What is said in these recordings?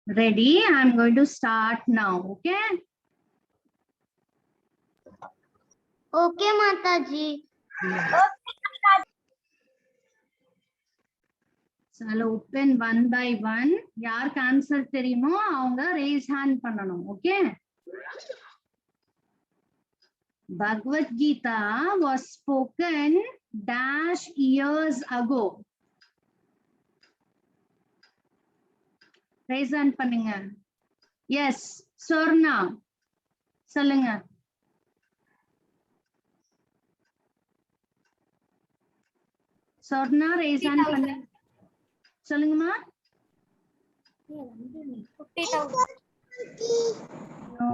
Ready? I'm going to start now. Okay. Okay, Mataji. So I'll open one by one. யாருக்கு answer தெரியுமோ அவங்க raise hand பண்ணணும். Okay. Bhagavad Gita was spoken dash years ago. Raise hand பண்ணுங்க. Yes, Swarna. சொல்லுங்க. Swarna raise hand பண்ணுங்க. சொல்லுங்கம்மா. No,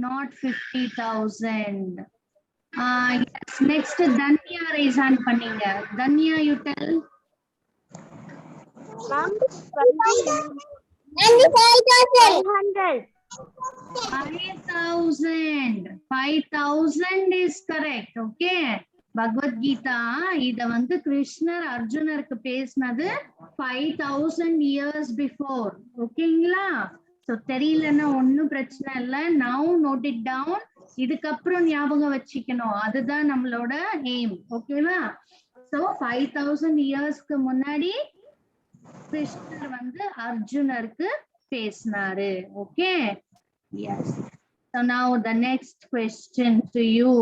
not 50,000. Yes, next Danya raise hand பண்ணீங்க. Danya, you tell. 5,000 is correct. Okay. Bhagavad Gita இத வந்து கிருஷ்ணர் அர்ஜுனருக்கு பேசினது 5,000 years before. ஓகேங்களா? So தெரியலன்னா ஒன்னும் பிரச்சனை இல்ல. Now note it down. இதுக்கப்புறம் ஞாபகம் வச்சுக்கணும். அதுதான் நம்மளோட aim. ஓகேவா? So 5,000 yearsக்கு முன்னாடி கிருஷ்ணர் வந்து அர்ஜுனருக்கு பேசினாரு. Okay. Yes. So now the next question to you.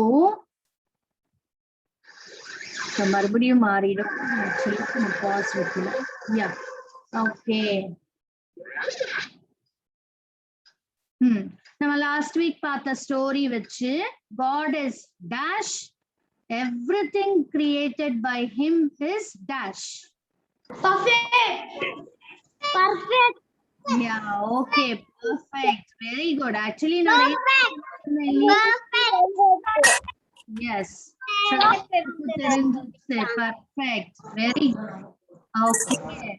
So மறுபடியும் மாறிடும். Actually pause வைக்கல. Yeah. Okay. நம்ம last week பார்த்த story வச்சு God is dash, everything created by him is dash. Perfect. Yeah, okay, perfect. Very good. Actually, Perfect. yes. So, perfect. Very good. Okay.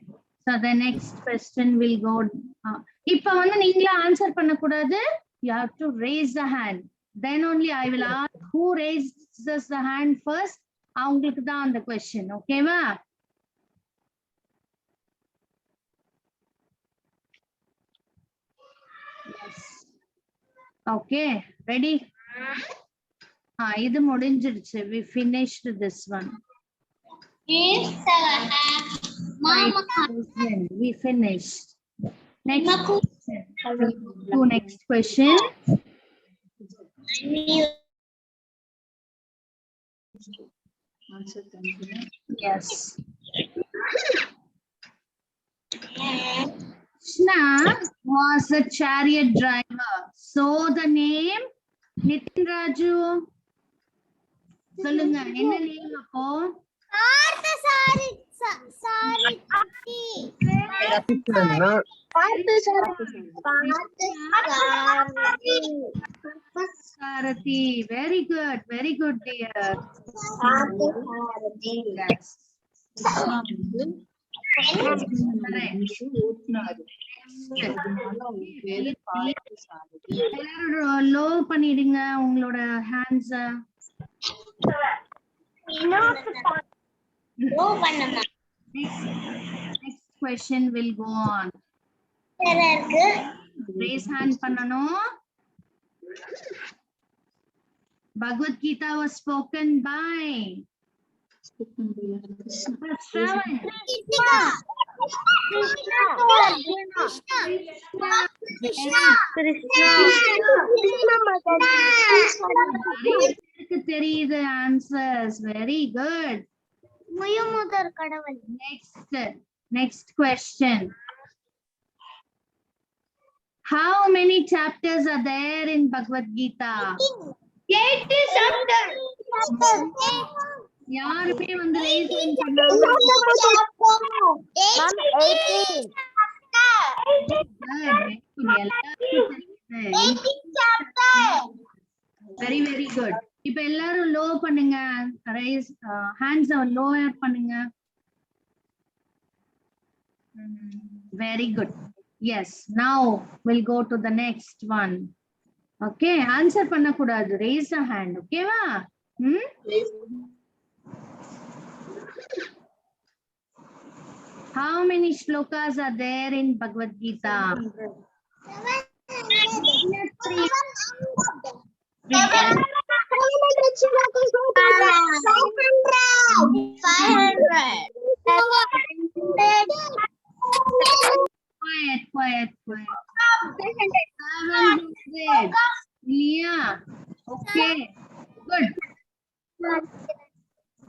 So the next question will go. இப்ப வந்து நீங்களே answer பண்ண கூடாது. You have to raise the hand. Then only I will ask who raises the hand first. அவங்களுக்கு தான் அந்த question. ஓகேவா? Yes. Okay. Ready? இது முடிஞ்சிடுச்சு. We finished this one. We finished. Next question. Next question. Yes. Krishna was a chariot driver. So the name Nitin Raju. சொல்லுங்க என்ன name அப்போ? Sarathi. Very good, dear. Yes. Low பண்ணிடுங்க உங்களோட hands. Next question will go on. Raise hand பண்ணனும். Bhagavad Gita was spoken by தெரியுது answers. Very good. Next question. How many chapters are there in Bhagavad Gita? 80 chapters. யாருமே வந்து raise hand பண்ணாம very very good. இப்ப எல்லாரும் low பண்ணுங்க. Raise hands lower பண்ணுங்க. Very good. Yes, now we'll go to the next one. Okay, answer பண்ண கூடாது. Raise a hand. Okay வா? How many shlokas are there in Bhagavad Gita? 500. Quiet. 700. Yeah. Okay. Good.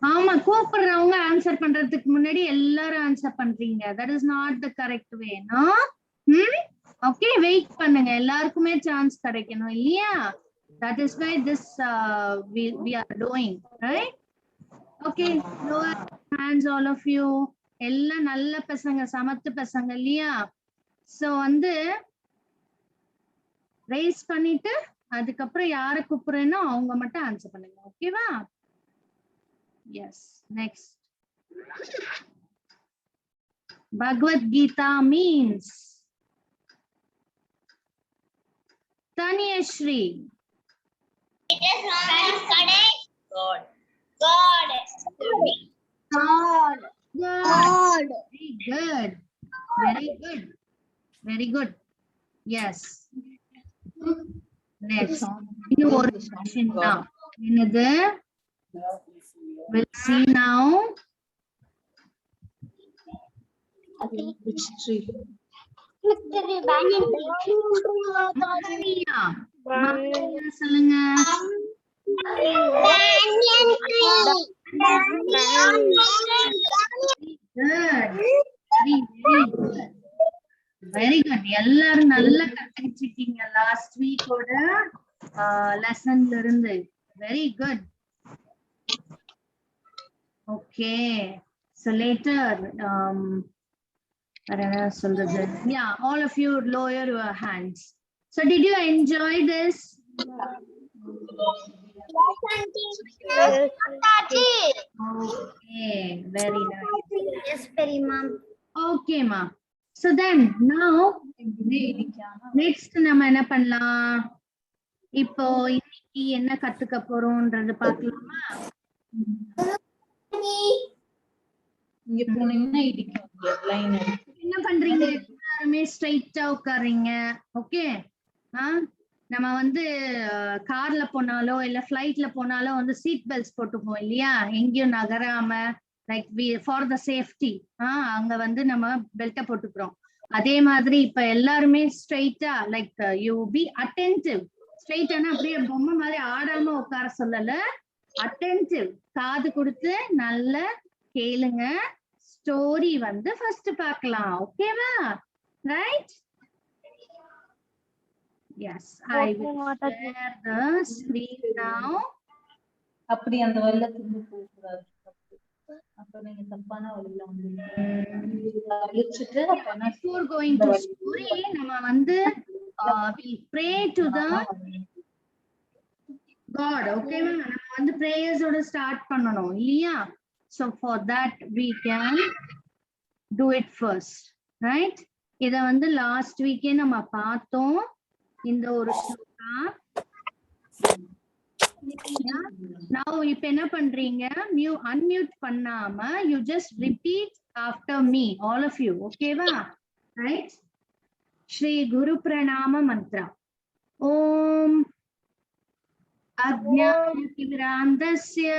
ஆமா, கூப்பிடுறவங்க answer பண்றதுக்கு முன்னாடி எல்லாரும் answer பண்றீங்க. That is not the correct way. No. Okay, wait பண்ணுங்க, எல்லாருக்குமே சான்ஸ் கிடைக்கணும் இல்லையா? That is why this we are doing, right? Okay, lower hands all of you. எல்லாம் நல்ல பசங்க, சமத்து பசங்க இல்லையா? சோ வந்து ரைஸ் பண்ணிட்டு அதுக்கப்புறம் யாரை கூப்பிடுறேனோ அவங்க மட்டும் ஆன்சர் பண்ணுங்க. ஓகேவா? Yes. Next. Bhagavad Gita means. Taniyashri. It is correct. God. God. God. God. Very good. Very good. Very good. Yes. Next. இன்னும் ஒரு question தான். என்னது? We'll see now. Which tree? Mahaniya. Mahaniya சொல்லுங்க. Banyan tree. Good. Very good. எல்லாரும் நல்லா கத்துக்கிட்டீங்க last வீக்கோட லெசன்ல இருந்து. Very good. Okay, so later yeah, all of you lower your hands. So did you enjoy this? Okay, very nice. Yes, very ma'am. Okay ma. So then now next நம்ம என்ன பண்ணலாம்? இப்போ இன்னைக்கு என்ன கத்துக்க போறோம்ன்றது பார்க்கலாமா? இங்க போனீங்கன்னா இடிக்கும் லைன். என்ன பண்றீங்க? எல்லாருமே ஸ்ட்ரைட்டா உட்காருங்க. ஓகே. நம்ம வந்து கார்ல போனாலோ இல்ல ஃபிளைட்ல போனாலோ வந்து சீட் பெல்ட்ஸ் போட்டுப்போம் இல்லையா? எங்கேயும் நகராம, லைக் ஃபார் த சேஃப்டி. அங்க வந்து நம்ம பெல்ட்டை போட்டுக்கிறோம். அதே மாதிரி இப்ப எல்லாருமே ஸ்ட்ரைட்டா, லைக் யூ பி அட்டென்டிவ். ஸ்ட்ரைட்டானா அப்படியே பொம்மை மாதிரி ஆடாம உட்கார சொல்லல, அட்டென்டிவ். காது கொடுத்து நல்ல கேளுங்க. ஸ்டோரி வந்து ஃபர்ஸ்ட் பார்க்கலாம். ஓகேவா? Right? Yes, I will share the screen now. அப்படி அந்த வழியில திரும்பி போக கூடாது. அப்ப நீங்க தப்பான வழியில வந்து அழிச்சிட்டு அப்பனா before going to story நம்ம வந்து we pray to the God. ஓகேவா? நம்ம வந்து prayers ஓட ஸ்டார்ட் பண்ணனும் இல்லையா? So for that we can do it first, right? இத வந்து லாஸ்ட் வீக்கே நம்ம பார்த்தோம். இந்த ஒரு ஸ்லோகா. Now இப்ப என்ன பண்றீங்க? unmute பண்ணாம you just repeat after me, all of you. ஓகேவா? Right? Shri Guru Pranama Mantra. Om Ajnanatirandasya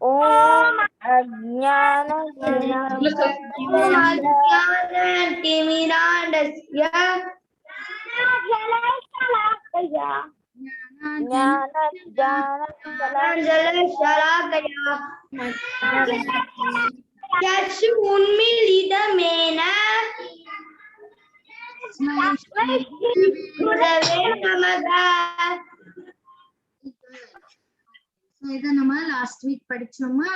Om Ajnanatirandasya Unmilidamena Gurave Namaha. So இத நம்ம லாஸ்ட் வீக் படிச்சோமா?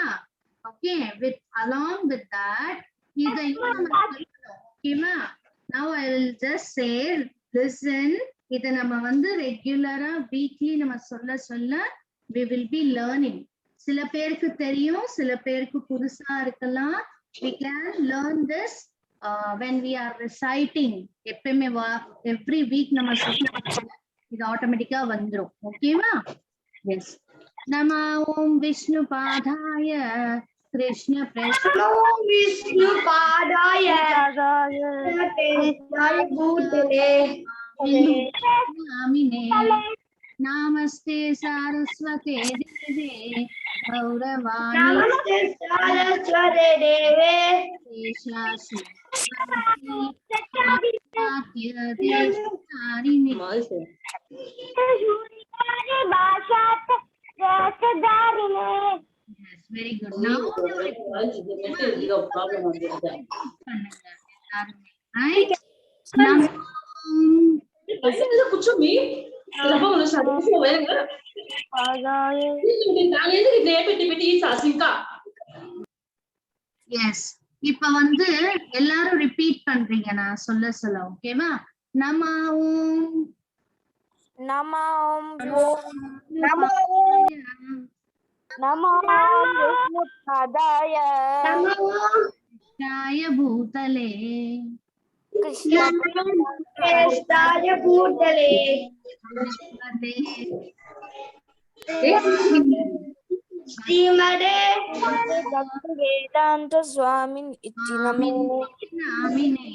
Okay, with along with that இத இன்னும் நம்ம படிக்கணும். ஓகேவா? Now I will just say listen. இத நம்ம வந்து ரெகுலரா வீக்லி நம்ம சொல்ல சொல்ல we will be learning. சில பேருக்கு தெரியும், சில பேருக்கு புதுசா இருக்கலாம். We can learn this when we are reciting. எப்பவுமே every week நம்ம சொல்ல இது ஆட்டோமேட்டிக்கா வந்துரும். ஓகேவா? எஸ். நம ஓம் விஷ்ணு பாதாய Krishna Prasad नमो विष्णु पादाय तेजाय भूतले Namine Namaste Saraswate Deve Gauravani नमस्ते सारस्वते देवे Sheshasu Satya Desharine. Yes, very good. Now right? Now కూర్చోమి yes. இப்ப வந்து எல்லாரும் ரிப்பீட் பண்றீங்க நான் சொல்ல சொல்ல ஓகேவா? நம ஓம் Nama Om नमो Nama Om Vishnu Padaya नमो Jaya Bhutale Krishna तेजाय भूतले श्रीमदे Bhakti Vedanta Swami Iti Namo Namine.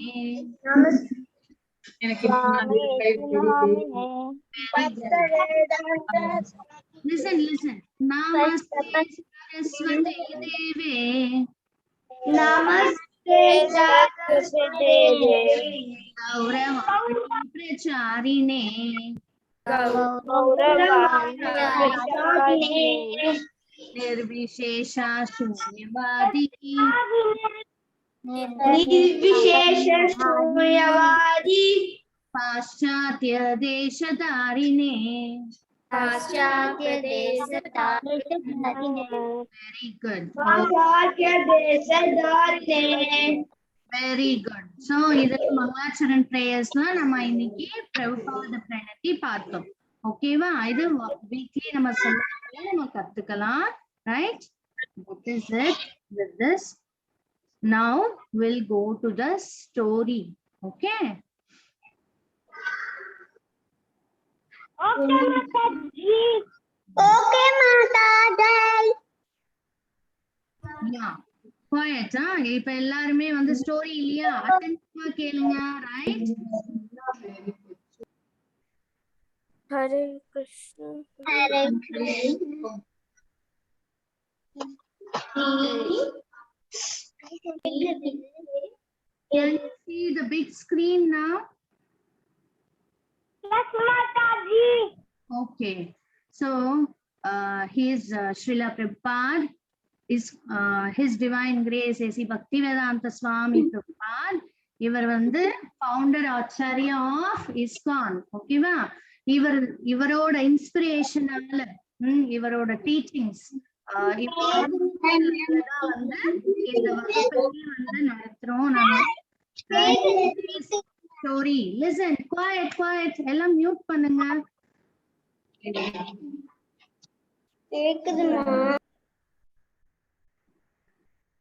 Swami Iti Namine Listen. Namaste Saraswate Deve नमस्ते सरस्वती देवी Gauravani Pracharine गौरवाणी Nirvishesha Shunyavadi निर्विशेष शून्यवादी Paschatya Deshadarine. पाश्चात्य देश Very good. पाश्चात्य देश Very good. So இதுல மங்களாச்சரண் பிரேயர்ஸ்ல நம்ம இன்னைக்கு பிரபுபாத பிரணதி பார்த்தோம். ஓகேவா? இது வீக்லி நம்ம சொல்ல நம்ம கத்துக்கலாம். Right? That is it with this. Now we'll go to the story. Okay? Okay माता जय Yeah. Quiet. இப்ப எல்லாருமே வந்து ஸ்டோரி இல்லையா? அட்டென்ஷனா கேளுங்க. Right? Hare Krishna Hare Can you see the big screen now? माता जी Okay, so he's Srila Prabhupada, is His Divine Grace A.C. Bhaktivedanta Swami Prabhupada. இவர் வந்து ஃபவுண்டர் ஆச்சாரியா ஆஃப் இஸ்கான். ஓகேவா? இவரோட இன்ஸ்பிரேஷனால இவரோட டீச்சிங்ஸ் வந்து இந்த வகுப்பை வந்து நடத்துறோம் நாங்க. ஸ்டோரி லிசன் குவாய்ட் எல்லாம் மியூட் பண்ணுங்க.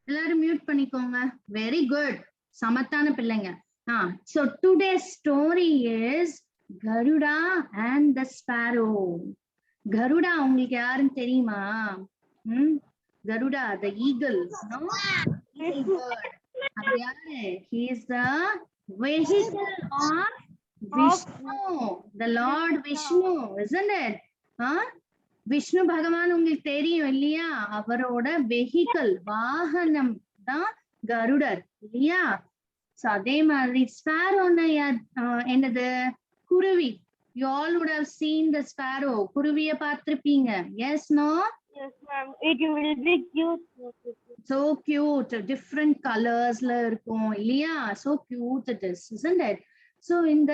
எல்லாரும் மியூட் பண்ணிக்கோங்க. வெரி குட், சமத்தான பிள்ளைங்க. So today's story is Garuda and the Sparrow. Garuda உங்களுக்கு யாருன்னு தெரியுமா? Garuda, the eagle, no? Eagle bird. அது யாரு? He is the vehicle of Vishnu, the Lord Vishnu, isn't it? Vishnu பகவான் உங்களுக்கு தெரியும் இல்லையா? அவரோட வெஹிக்கல் வாகனம் தான் கருடர் இல்லையா? சோ அதே மாதிரி ஸ்பாரோன்னா என்னது? குருவி. You all would have seen the sparrow. குருவிய பார்த்திருப்பீங்க. Yes, no? Yes ma'am, it will be cute. So cute, different colors la இருக்கும் இல்லையா? So cute it is, isn't it? So இந்த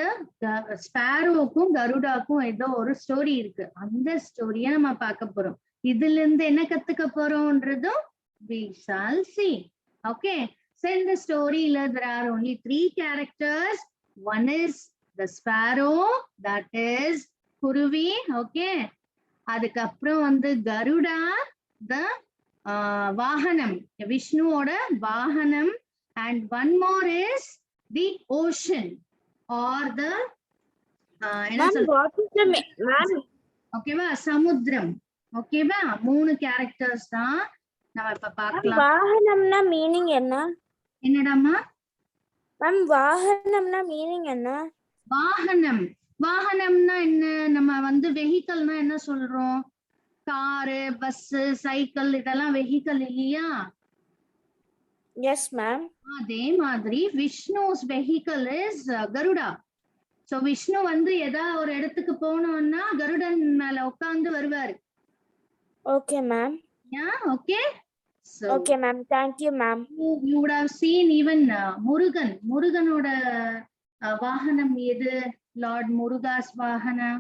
ஸ்பாரோக்கும் கருடாக்கும் ஏதோ ஒரு ஸ்டோரி இருக்கு. அந்த ஸ்டோரியை நம்ம பார்க்க போறோம். இதுல இருந்து என்ன கத்துக்க போறோம்ன்றதும் we shall see. Okay, so in the story there are only 3 characters. One is the sparrow, that is குருவி. Okay, அதுக்கப்புறம் வந்து கருடா, the வாகனம், விஷ்ணுவோட வாகனம், and one more is the ocean or the ஓகேவா சமுத்திரம். ஓகேவா? 3 கேரக்டர்ஸ் தான் நம்ம இப்ப பார்க்கலாம். வாகனம்னா மீனிங் என்ன? என்னடாமா? மேம் வாகனம்னா மீனிங் என்ன? வாகனம், வாகனம்னா என்ன? நம்ம வந்து வெஹிக்கல்னா என்ன சொல்றோம்? காரு, பஸ், சைக்கிள் இதெல்லாம் வெஹிக்கல் இல்லையா? Yes ma'am. அதே மாதிரி Vishnu's vehicle is Garuda. So Vishnu வந்து ஏதாவது ஒரு இடத்துக்கு போனோம்னா கருடன் மேல உட்கார்ந்து வருவாரு. Okay ma'am. Okay. So okay ma'am, thank you ma'am. you would have seen even Murugan, முருகனோட வாகனம் எது? லார்ட் முருகாஸ் வாகனம்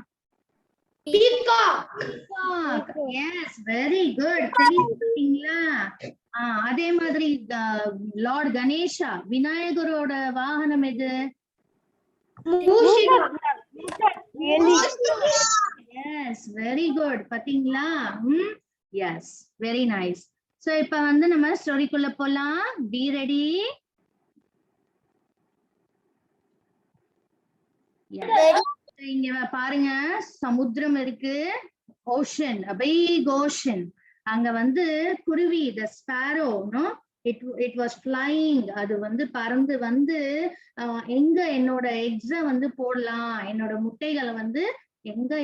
Peacock. peacock. Yes, very good. தெரியுங்களா? அதே மாதிரி லார்ட் கணேஷா விநாயகரோட வாகனம் எது? Mushika. Yes, very good. பாத்தீங்களா? Yes, very nice. So இப்ப வந்து நம்ம ஸ்டோரிக்குள்ள போலாம். Be ready. Yes. இங்க பாருங்க, சமுத்திரம் இருக்கு, ஓஷன், a big ocean. அங்க வந்து குருவி, the sparrow, no? It was flying. அது வந்து பறந்து வந்து எங்க என்னோட எக்ஸ வந்து போடலாம், என்னோட முட்டைகளை வந்து எங்க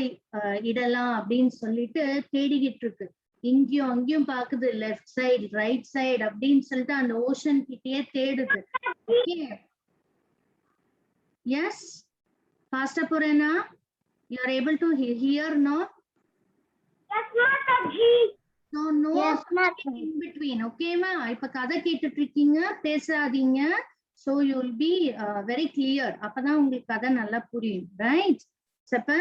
இடலாம் அப்படின்னு சொல்லிட்டு தேடிக்கிட்டு இருக்கு. இங்கேயும் அங்கேயும் பாக்குது, லெஃப்ட் சைடு ரைட் சைடு அப்படின்னு சொல்லிட்டு அந்த ஓஷன் கிட்டயே தேடுது. எஸ், ஃபாஸ்டா போறேனா? You are able to hear? No, no in between. ஓகேமா? இப்ப கதை கேட்டுட்டு இருக்கீங்க, பேசாதீங்க. So you will be very clear. அப்பதான் உங்களுக்கு கதை நல்லா புரியும், ரைட்? அப்ப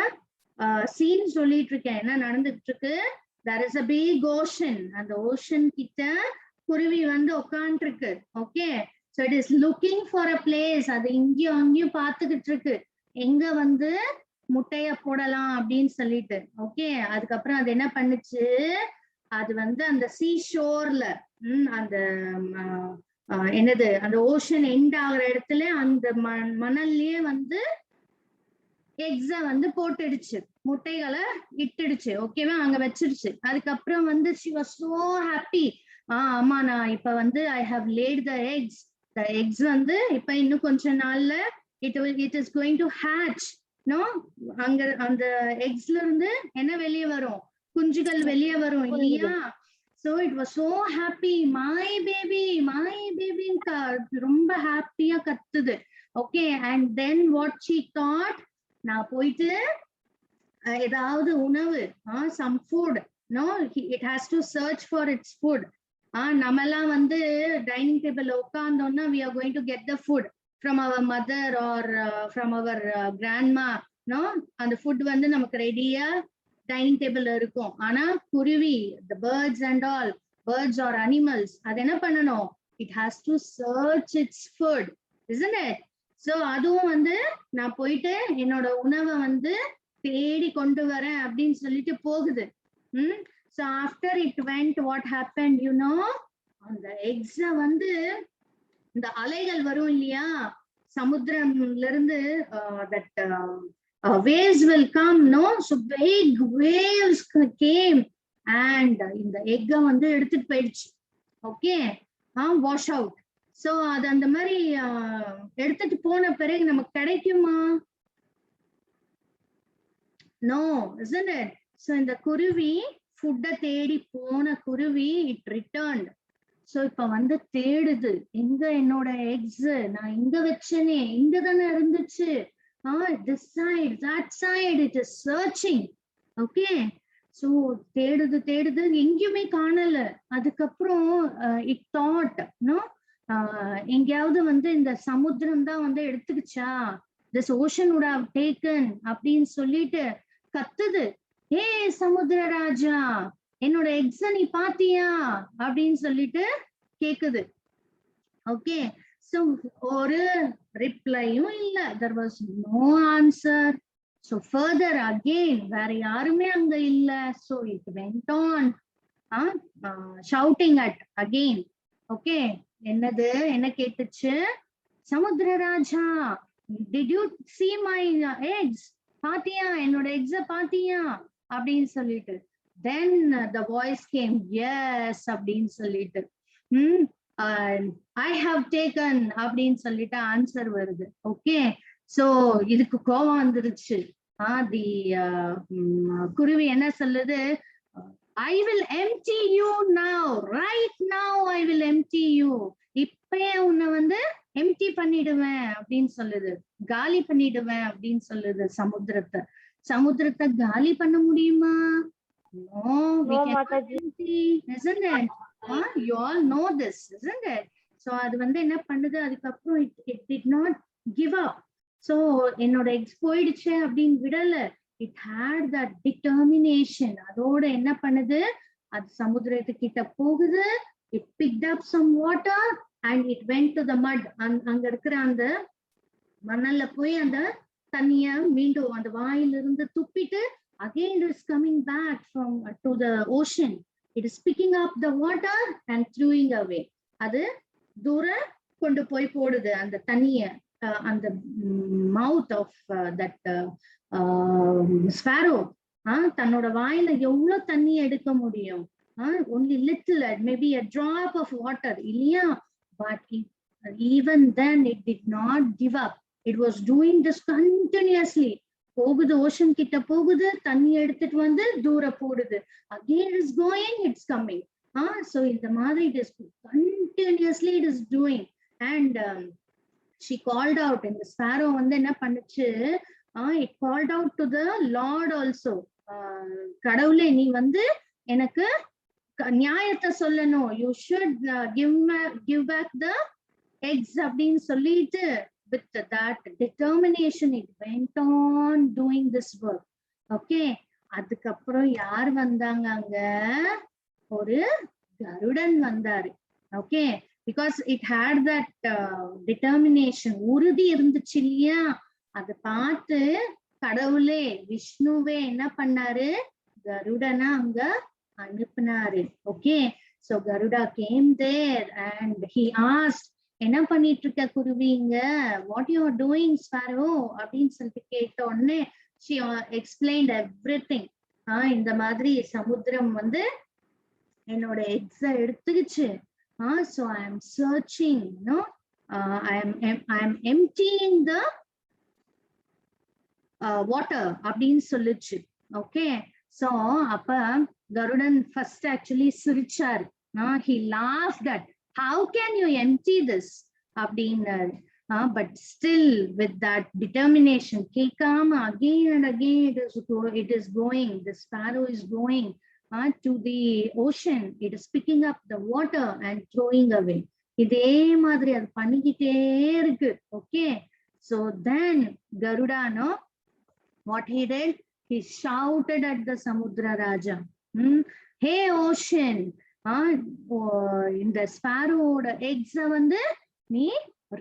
சீன் சொல்லிட்டு இருக்கேன், என்ன நடந்துட்டு இருக்கு? There is a big ocean. அந்த ஓஷன் கிட்ட குருவி வந்து உட்கார்ந்து இருக்கு. Okay, so it is looking for a place. அது இங்கேயும் அங்கேயும் பார்த்துக்கிட்டு இருக்கு, எங்க வந்து முட்டைய போடலாம் அப்படின்னு சொல்லிட்டு. ஓகே, அதுக்கப்புறம் அது என்ன பண்ணுச்சு? அது வந்து அந்த சீ ஷோர்ல, அந்த என்னது, அந்த ஓஷன் எண்ட் ஆகுற இடத்துல அந்த மணல்லயே வந்து எக்ஸ வந்து போட்டுடுச்சு, முட்டைகளை இட்டுடுச்சு. ஓகேவா? அங்க வச்சிருச்சு. அதுக்கப்புறம் வந்து she was so happy. ஆமா, நான் இப்ப வந்து I have laid the eggs. The eggs வந்து இப்ப இன்னும் கொஞ்ச நாள்ல it is going to hatch. No, அங்க அந்த எக்ஸ்ல இருந்து என்ன வெளியே வரும்? குஞ்சுகள் வெளியே வரும் இல்லையா? So it was so happy. My baby, my baby. ரொம்ப ஹாப்பியா கத்துது. Okay, and then what she thought? நான் போயிட்டு ஏதாவது உணவு, some food, no, it has to search for its food. நம்மெல்லாம் வந்து டைனிங் டேபிள்ல உட்கார்ந்தோம்னா we are going to get the food from our mother or from our grandma, no? அந்த food வந்து நமக்கு ரெடியா டைனிங் டேபிள்ல இருக்கும். ஆனா குருவி, the birds and all, birds or animals, அது என்ன பண்ணணும்? It has to search its food, isn't it? So அதுவும் வந்து நான் போயிட்டு என்னோட உணவை வந்து தேடி கொண்டு வரேன் அப்படின்னு சொல்லிட்டு போகுது. So after it went, what happened, you know? அந்த எக்ஸ வந்து இந்த அலைகள் வரும் இல்லையா சமுத்திரம்ல இருந்து, that waves will come, no? So big waves came and இந்த எக்க வந்து எடுத்துட்டு போயிடுச்சு. Okay, wash out. சோ அது அந்த மாதிரி எடுத்துட்டு போன பிறகு நமக்கு கிடைக்குமா? No, isn't it? So இந்த குருவி ஃபுட்ட தேடி போன குருவி இட் ரிட்டர்ன்ட். சோ இப்ப வந்து தேடுது, எங்க என்னோட எக்ஸ், நான் இங்க வச்சனே, இங்க தானே இருந்துச்சு. This side, that side, it is searching. Okay, so தேடுது தேடுது, எங்கேயுமே காணல. அதுக்கப்புறம் it thought, no, எங்கேயாவது வந்து இந்த சமுத்திரம் தான் வந்து எடுத்துக்கிச்சா, this ocean would have taken அப்படின்னு சொல்லிட்டு கத்துது. ஏ சமுத்திரராஜா, என்னோட எக்ஸ நீ பாத்தியா அப்படின்னு சொல்லிட்டு கேக்குது. ஓகே, so ஒரு ரிப்ளையும் இல்ல, there was no answer. So further again, வேற யாருமே அங்க இல்ல. So it went on shouting at again. Okay, என்னது, என்ன கேட்டுச்சு? Samudraraja, did you see my eggs? பாத்தியா, என்னோட எக்ஸ பாத்தியா அப்படின்னு சொல்லிட்டு. then the voice came, yes அப்படின்னு சொல்லிட்டு I have taken அப்படின்னு சொல்லிட்டு ஆன்சர் வருது. ஓகே, சோ இதுக்கு கோபம் வந்துருச்சு. தி குருவி என்ன சொல்லுது, I will empty you now, right now I will empty you. இப்பயே உன்னை வந்து எம்டி பண்ணிடுவேன் அப்படின்னு சொல்லுது, காலி பண்ணிடுவேன் அப்படின்னு சொல்லுது சமுத்திரத்தை. சமுத்திரத்தை காலி பண்ண முடியுமா? No, we cannot empty, isn't it? You all know this, isn't it? So அது வந்து என்ன பண்ணுது, அதுக்கப்புறம் it did not give up. So என்னோட எக்ஸ் போயிடுச்சு அப்படின்னு விடல, it had that determination. அதோட என்ன பண்ணுது, அது சமுத்திரத்துக்கிட்ட போகுது, it picked up some water and it went to the mud. அங்க இருக்கிற அந்த மணல்ல போய் அந்த தண்ணிய மீண்டும் அந்த வாயிலிருந்து துப்பிட்டு again it is coming back from to the ocean. It is picking up the water and throwing away. அது தூர கொண்டு போய் போடுது அந்த தண்ணிய. அந்த mouth of that sparrow தன்னோட வாயில எவ்வளவு தண்ணி எடுக்க முடியும்? Only little, maybe a drop of water, இல்லையா? But even then it did not give up. It was doing this continuously. போகுது, ஓஷன் கிட்ட போகுது, தண்ணி எடுத்துட்டு வந்து தூர போடுது, again it is going, it's coming. So இந்த மாதிரி it is continuously it is doing. And she called out, and the sparrow வந்து என்ன பண்ணுச்சு, it called out to the Lord also. கடவுளே, நீ வந்து எனக்கு நியாயத்தை சொல்லணும், you should give back the eggs அப்படின்னு சொல்லிட்டு, with that determination it went on doing this work. Okay, அதுக்கப்புறம் யார் வந்தாங்க அங்க? ஒரு கருடன் வந்தாரு. Okay, because it had that determination, உறுதி இருந்துச்சு இல்லையா? அதை பார்த்து கடவுளே, விஷ்ணுவே என்ன பண்ணாரு, கருடனா அங்க அனுப்புனாரு. Okay, so Garuda came there and he asked, என்ன பண்ணிட்டு இருக்க குருவிங்க, what you are doing sparrow அப்படின்னு சொல்லிட்டு கேட்ட உடனே she explained everything. இந்த மாதிரி சமுத்திரம் வந்து என்னோட எக்ஸ எடுத்துக்கிச்சு. So I am searching, I am emptying the water அப்படின்னு சொல்லுச்சு. ஓகே, so அப்ப கருடன் first actually சிரிச்சாரு. He laughed at, how can you empty this அப்படின்னாரு. But still with that determination, கேட்காம again and again it is going, the sparrow is going to the ocean, it is picking up the water and throwing away. இதே மாதிரி அது பண்ணிக்கிட்டே இருக்கு. Okay, so then Garuda, what he did, he shouted at the Samudra Raja, hey ocean, இந்த ஸ்பாரோட எக்ஸ வந்து நீ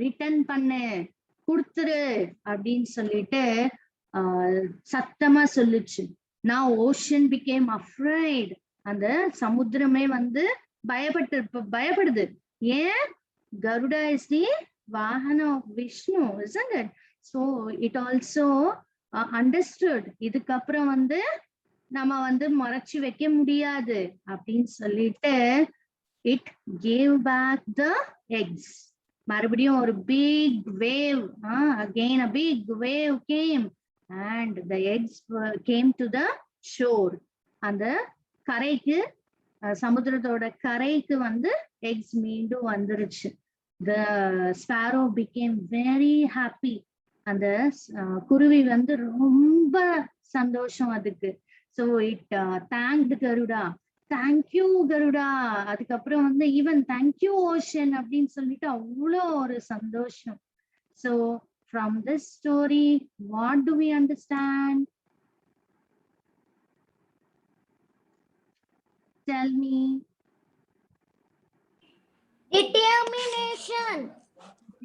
return பண்ணு, கொடுத்துரு அப்படின்னு சொல்லிட்டு சத்தமா சொல்லுச்சு. Now ocean became afraid. அந்த சமுத்திரமே வந்து பயப்படுது. ஏன்? Garuda is the vahana of Vishnu, isn't it? So it also understood, இதுக்கப்புறம் வந்து நம்ம வந்து மறைச்சு வைக்க முடியாது அப்படின்னு சொல்லிட்டு it gave back the eggs. மறுபடியும் ஒரு big wave, again a big wave came and the eggs came to the shore. அந்த கரைக்கு, சமுத்திரத்தோட கரைக்கு வந்து eggs மீண்டும் வந்துருச்சு. The sparrow became very happy. அந்த குருவி வந்து ரொம்ப சந்தோஷம் அதுக்கு. So it thanked Garuda. Thank you Garuda. அதுக்கப்புறம் வந்து even thank you ocean அப்படின்னு சொல்லிட்டு அவ்வளோ ஒரு சந்தோஷம். So from this story, what do we understand? Tell me. Determination.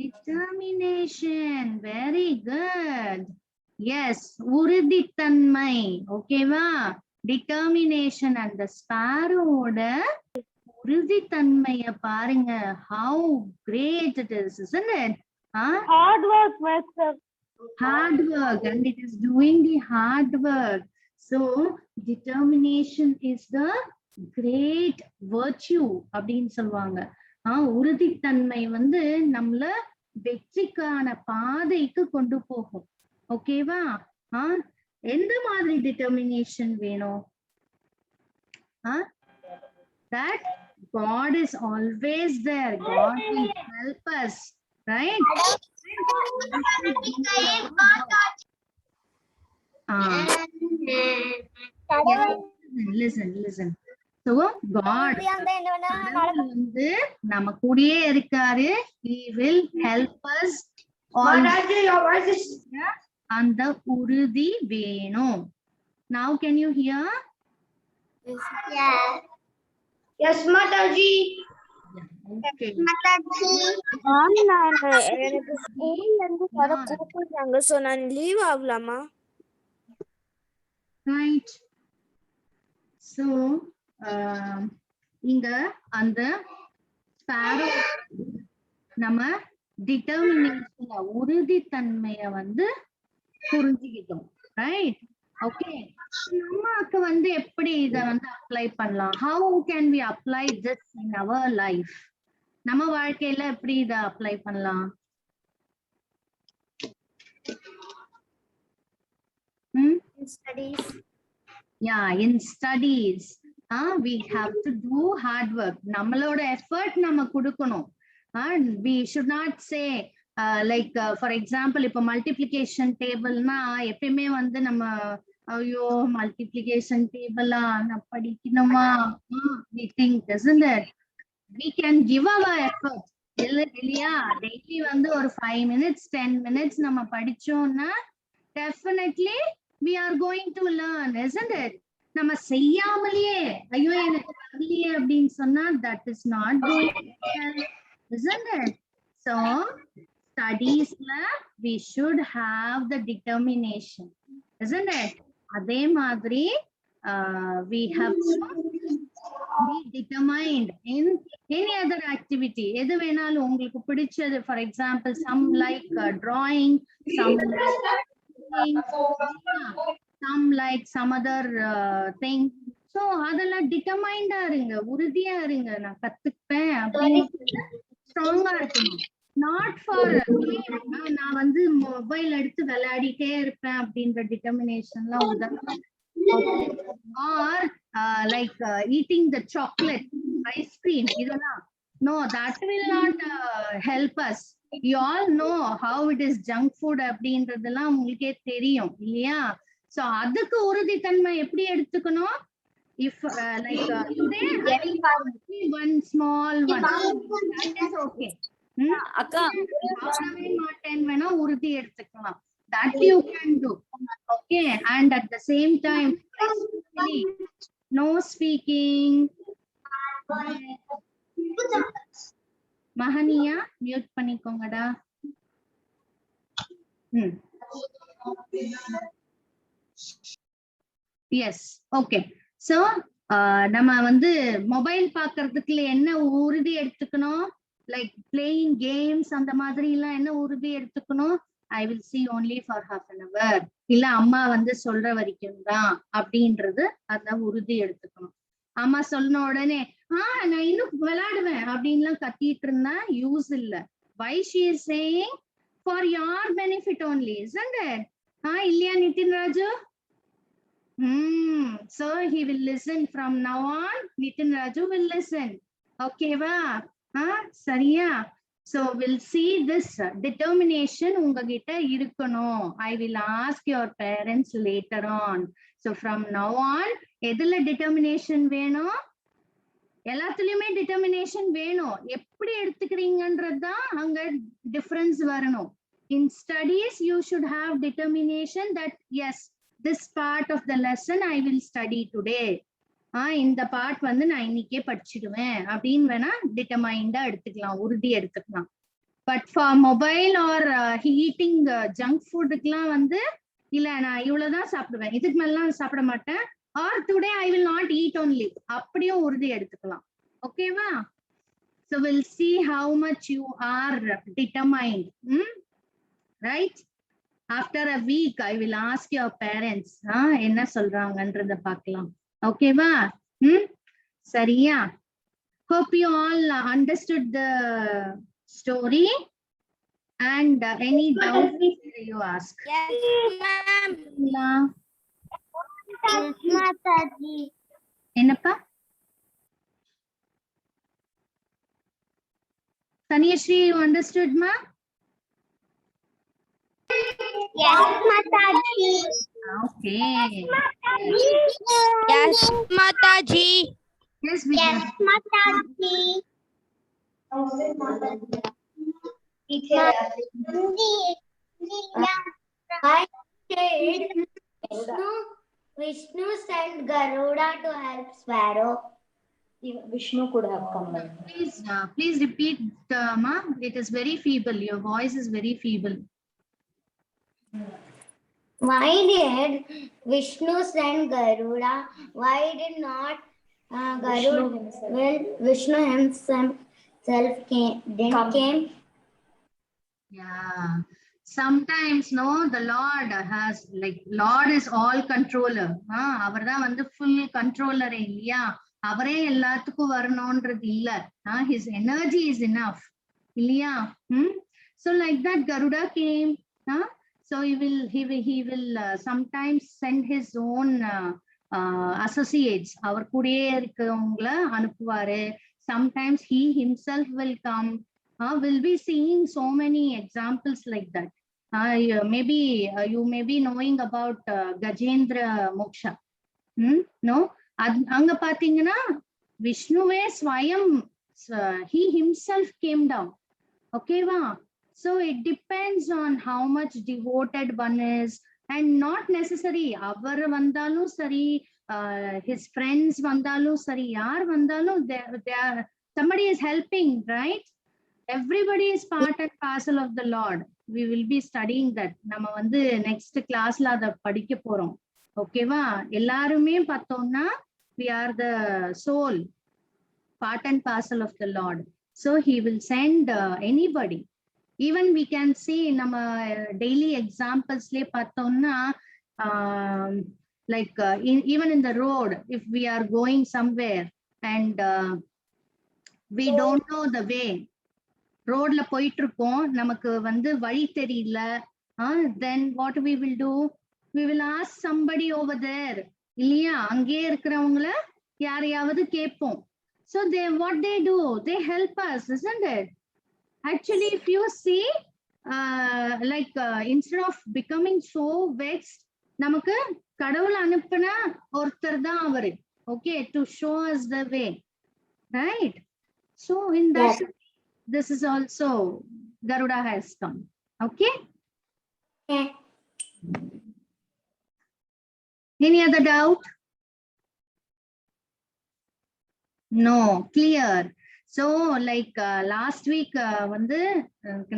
Determination. Very good. Yes, உறுதித்தன்மை. ஓகேவா? Determination and the sparrow ஓட உறுதித்தன்மைய பாருங்க. How great it is, isn't it? Hard work, master. Hard work, and it is doing the hard work. So determination is the great virtue அப்படின்னு சொல்லுவாங்க. உறுதித்தன்மை வந்து நம்மள வெற்றிக்கான பாதைக்கு கொண்டு போகும். ஓகேவா? எந்த மாதிரி டிட்டர்மினேஷன் வேணும்? That God is always there. God will help us, right? Listen. So God வந்து நம்ம கூடயே இருக்காரு. He will help us. அந்த உறுதி வேணும். Now can you hear? Yes, Mataji. Okay. எனக்கு ஸ்கூல்ல இருந்து வர கூப்பிடுறாங்க. சோ நான் லீவ் ஆகலாமா? Right. So இங்க அந்த ஸ்பாரோ நம்ம டிட்டர்மினேஷன் உறுதித்தன்மைய வந்து புரிஞ்சுக்கிட்டோம். ரைட்? ஓகே. நமக்கு வந்து எப்படி இத வந்து அப்ளை பண்ணலாம்? How can we apply this in our life? நம்ம வாழ்க்கையில எப்படி இத அப்ளை பண்ணலாம்? Studies. Yeah, in studies, we have to do hard work. நம்மளோட effort நம்ம கொடுக்கணும். We should not say like for example இப்ப multiplication table னா எப்பயுமே வந்து நம்ம ஐயோ multiplication table நான் படிக்கணுமா? We think, isn't it? We can give our effort. இல்லையா? டெய்லி வந்து ஒரு 5 minutes 10 minutes நம்ம படிச்சோம்னா definitely we are going to learn, isn't it? நம்ம செய்யாமலேயே ஐயோ எனக்கு வரலையே அப்படின்னு சொன்னா that is not going to help, isn't it? So studies la we should have the determination, isn't it? அதே மாதிரி we have to be determined in any other activity. எது வேணாலும் உங்களுக்கு பிடிச்சது, for example some like drawing, some like some other thing. So அதெல்லாம் டிட்டர்மைண்டா இருங்க, உறுதியா இருங்க, நான் கத்துப்பேன் அப்படின்னு ஸ்ட்ராங்கா இருக்கணும். நாட் ஃபார் நான் வந்து மொபைல் எடுத்து விளையாடிட்டே இருப்பேன் அப்படின்ற டிட்டர்மினேஷன்லாம் உதவும். Or like eating the chocolate, ice cream, இதெல்லாம் no, that will not help us. You all know how it is junk food அப்படின்றதெல்லாம் உங்களுக்கே தெரியும் இல்லையா? So அதுக்கு உறுதித்தன்மை எப்படி எடுத்துக்கணும்? If like today I will see one small one, that is okay. அக்கா சாப்பிடவே மாட்டேன் வேணா உறுதி எடுத்துக்கலாம். That you can do. Okay, and at the same time no speaking. Mahaniya mute பண்ணிக்கோங்கடா. Yes, okay. சோ நம்ம வந்து மொபைல் பாக்குறதுக்கு என்ன உறுதி எடுத்துக்கணும்? லைக் பிளேயிங் கேம்ஸ் அந்த மாதிரி எல்லாம் என்ன உறுதி எடுத்துக்கணும்? I will see only for half an hour. இல்ல அம்மா வந்து சொல்ற வரைக்கும் தான் அப்படின்றது அத உறுதி எடுத்துக்கணும். அம்மா சொன்ன உடனே நான் இன்னும் விளையாடுவேன் அப்படின்லாம் கத்திட்டு இருந்தா யூஸ் இல்ல. Why she is saying for your benefit only, isn't it? இல்லையா Nitin Raju? So he will listen from now on. Nitin Raju will listen. Okay va? சரியா? So we'll see this determination உங்ககிட்ட இருக்கணும். I will ask your parents later on. So from now on எதுல determination வேணும்? எல்லாத்துலயுமே determination வேணும். எப்படி எடுத்துக்கிறீங்கன்றதுதான் அங்க difference வரணும். In studies you should have determination that yes, this part of the lesson I will study today. இந்த part வந்து நான் இன்னைக்கே படிச்சிடுவேன் அப்படின்னு வேணா டிட்டர்மைண்டா எடுத்துக்கலாம், உறுதி எடுத்துக்கலாம். But for mobile or eating junk ஃபுட்டுக்குலாம் வந்து இல்ல நான் இவ்வளவுதான் சாப்பிடுவேன், இதுக்கு மேலாம் சாப்பிட மாட்டேன், or today I will not eat only, அப்படியும் உறுதி எடுத்துக்கலாம். ஓகேவா? So we'll see how much you are determined. Right? After a week, I will ask your parents. என்ன சொல்றாங்கன்றத பார்க்கலாம். ஓகேவா? சரியா? Hope you all understood the story. And any doubt you ask. Yes, ma'am. Mataji. என்னப்பா? Taniyashri, you understood, ma? Yes, Mataji. Okay. Yes, Mataji. Yes, Yes, Vidya. Mataji. I said Vishnu sent Garuda to help Sparrow. Vishnu could have come. Please repeat, ma. It is very feeble. Your voice is very feeble. Why did Vishnu send Garuda? Why did not Garuda? Well, Vishnu himself came. Yeah. Sometimes, no, the Lord has, like, Lord is all controller. அவர்தான் வந்து full controller இல்லையா? அவரே எல்லாத்துக்கும் வரணும்ன்றது இல்ல. His energy is enough. இல்லையா? So like that, Garuda came. So he will sometimes send his own associates. அவர் கூடயே இருக்கவங்கள அனுப்புவாரு. Sometimes he himself will come. We'll be seeing so many examples like that. Maybe you may be knowing about Gajendra Moksha. No? அங்க பாத்தீங்கன்னா விஷ்ணுவே ஸ்வயம் he himself came down. Okay va? So it depends on how much devoted one is, and not necessary அவர் வந்தாலும் சரி, his friends வந்தாலும் சரி, யார் வந்தாலும் somebody is helping, right? Everybody is part and parcel of the Lord. We will be studying that. நம்ம வந்து next classல அத படிக்க போறோம். ஓகேவா? எல்லாருமே பார்த்தோம்னா we are the soul, part and parcel of the Lord. So he will send anybody. Even we can see நம்ம daily examples-லே பார்த்தோம்னா like even in the road, if we are going somewhere and we don't know the way, ரோட்ல போயிட்டு இருக்கோம், நமக்கு வந்து வழி தெரியல, then what we will do? We will ask somebody over there. இல்லையா? அங்கே இருக்கிறவங்கள யாரையாவது கேட்போம். So what they do? They help us, isn't it? Actually, if you see, like instead of becoming so vexed, நமக்கு கடவுள் அனுப்பின ஒருத்தர் தான் அவரு. Okay, to show us the way, right? So in that, this is also Garuda has come. Okay? Okay. Any other doubt? No, clear. So like last week வந்து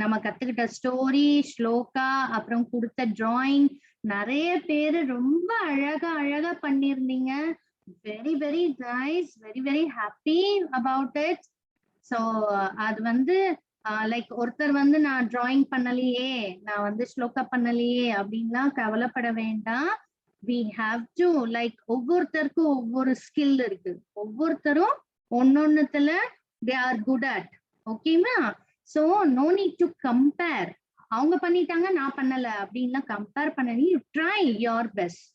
நம்ம கத்துக்கிட்ட story, shloka, அப்புறம் கொடுத்த drawing, நிறைய பேரு ரொம்ப அழகா பண்ணிருந்தீங்க. Very, very nice. Very, very happy about it. So அது வந்து லைக் ஒருத்தர் வந்து நான் டிராயிங் பண்ணலையே, நான் வந்து ஸ்லோகா பண்ணலையே அப்படின்லாம் கவலைப்பட வேண்டாம். we have to, like, ஒவ்வொருத்தருக்கும் ஒவ்வொரு ஸ்கில் இருக்கு. ஒவ்வொருத்தரும் ஒன்னொன்னுத்துல they are good at. ஓகேமா? so no need to compare. அவங்க பண்ணிட்டாங்க, நான் பண்ணல அப்படின்லாம் கம்பேர் பண்ண. you try your best.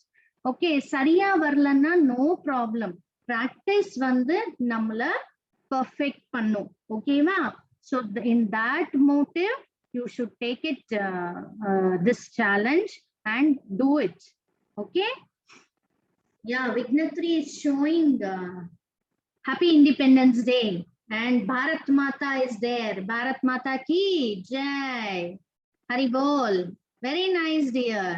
Okay, சரியா வரலன்னா no problem. practice வந்து நம்மள perfect பண்ணும். ஓகேவா? so in that motive you should take it this challenge and do it. Okay? Yeah, Vignatri is showing Happy Independence Day and Bharat Mata is there. Bharat Mata ki jai. Hari bol. Very nice, dear.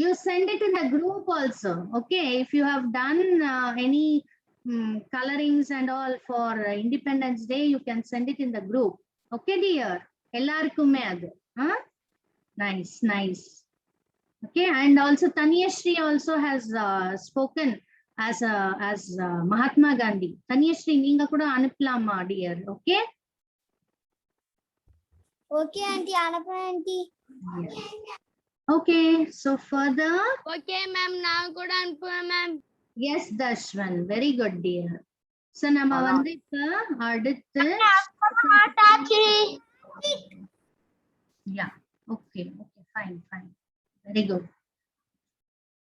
You send it in the group also. Okay, if you have done any colorings and all for Independence Day, you can send it in the group. Okay, dear? Ellarkume adu. Nice, nice. Okay, and also Taniyashri also has spoken as Mahatma Gandhi. Taniyashri, neenga kuda anuppalama, dear. Okay? Okay, aunty. Anapra aunty. Okay, so further. Okay, ma'am. நான் கூட அனுப்புறேன் ma'am. Yes, Dashwan, very good dear. So நம்ம வந்து இப்ப அடுத்து yeah, okay, fine, very good.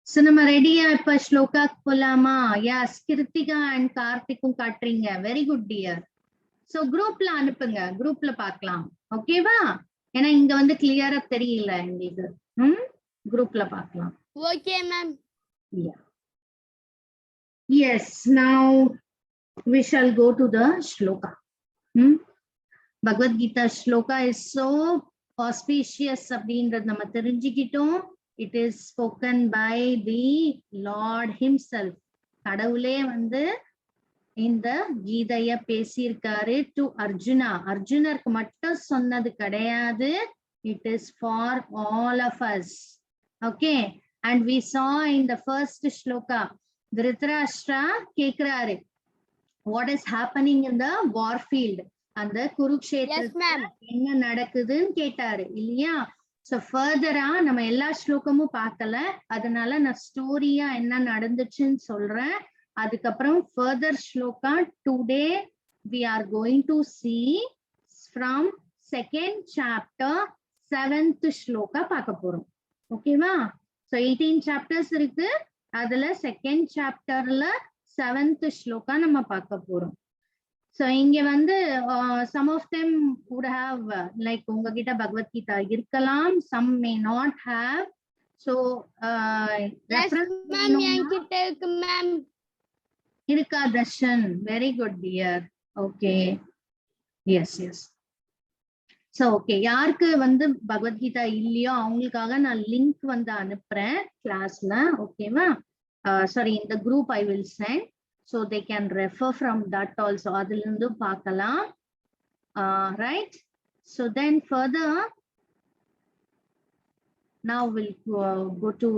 So நம்ம ரெடியா இப்ப ஸ்லோகா போலாமா? Yes, கிருத்திகா and கார்த்திக்கும் காட்டுறீங்க. Very good dear. So குரூப்ல அனுப்புங்க, குரூப்ல பார்க்கலாம். ஓகேவா? ஏன்னா இங்க வந்து கிளியரா தெரியல எங்களுக்கு. குரூப்ல பார்க்கலாம். Okay, ma'am. Yeah. Yes, now we shall go to the shloka. Bhagavad Gita shloka is so auspicious அப்படின்றது நம்ம தெரிஞ்சுக்கிட்டோம். It is spoken by the Lord himself. கடவுளே வந்து இந்த கீதைய பேசியிருக்காரு டு அர்ஜுனா. அர்ஜுனருக்கு மட்டும் சொன்னது கிடையாது. It is for all of us. Okay, and we saw in the first shloka, Dhritarashtra கேக்குறாரு what is happening in the war field. அந்த குருக்ஷேத்திரத்துல என்ன நடக்குதுன்னு கேட்டாரு இல்லையா? சோ ஃபர்தரா நம்ம எல்லா ஸ்லோகமும் பார்க்கல, அதனால நான் ஸ்டோரியா என்ன நடந்துச்சுன்னு சொல்றேன். அதுக்கப்புறம் further shloka today we are going to see from second chapter 7th shloka பார்க்க போறோம். ஓகேவா? So 18 chapters இருக்கு, அதுல செகண்ட் சாப்டர்ல 7th shloka நம்ம பார்க்க போறோம். So இங்க வந்து some of them would have like உங்ககிட்ட பகவத் கீதா இருக்கலாம், some may not have. So reference என்கிட்ட இருக்கு மேம். இருக்கா Darshan? Very good dear. Okay, yes. So okay, யாருக்கு வந்து பகவத்கீதா இல்லையோ அவங்களுக்காக நான் லிங்க் வந்து அனுப்புறேன் கிளாஸ்ல. ஓகேவா? சாரி, இந்த group I will send so they can refer from that also. அதுல இருந்து பார்க்கலாம். Right? So then further now we'll go to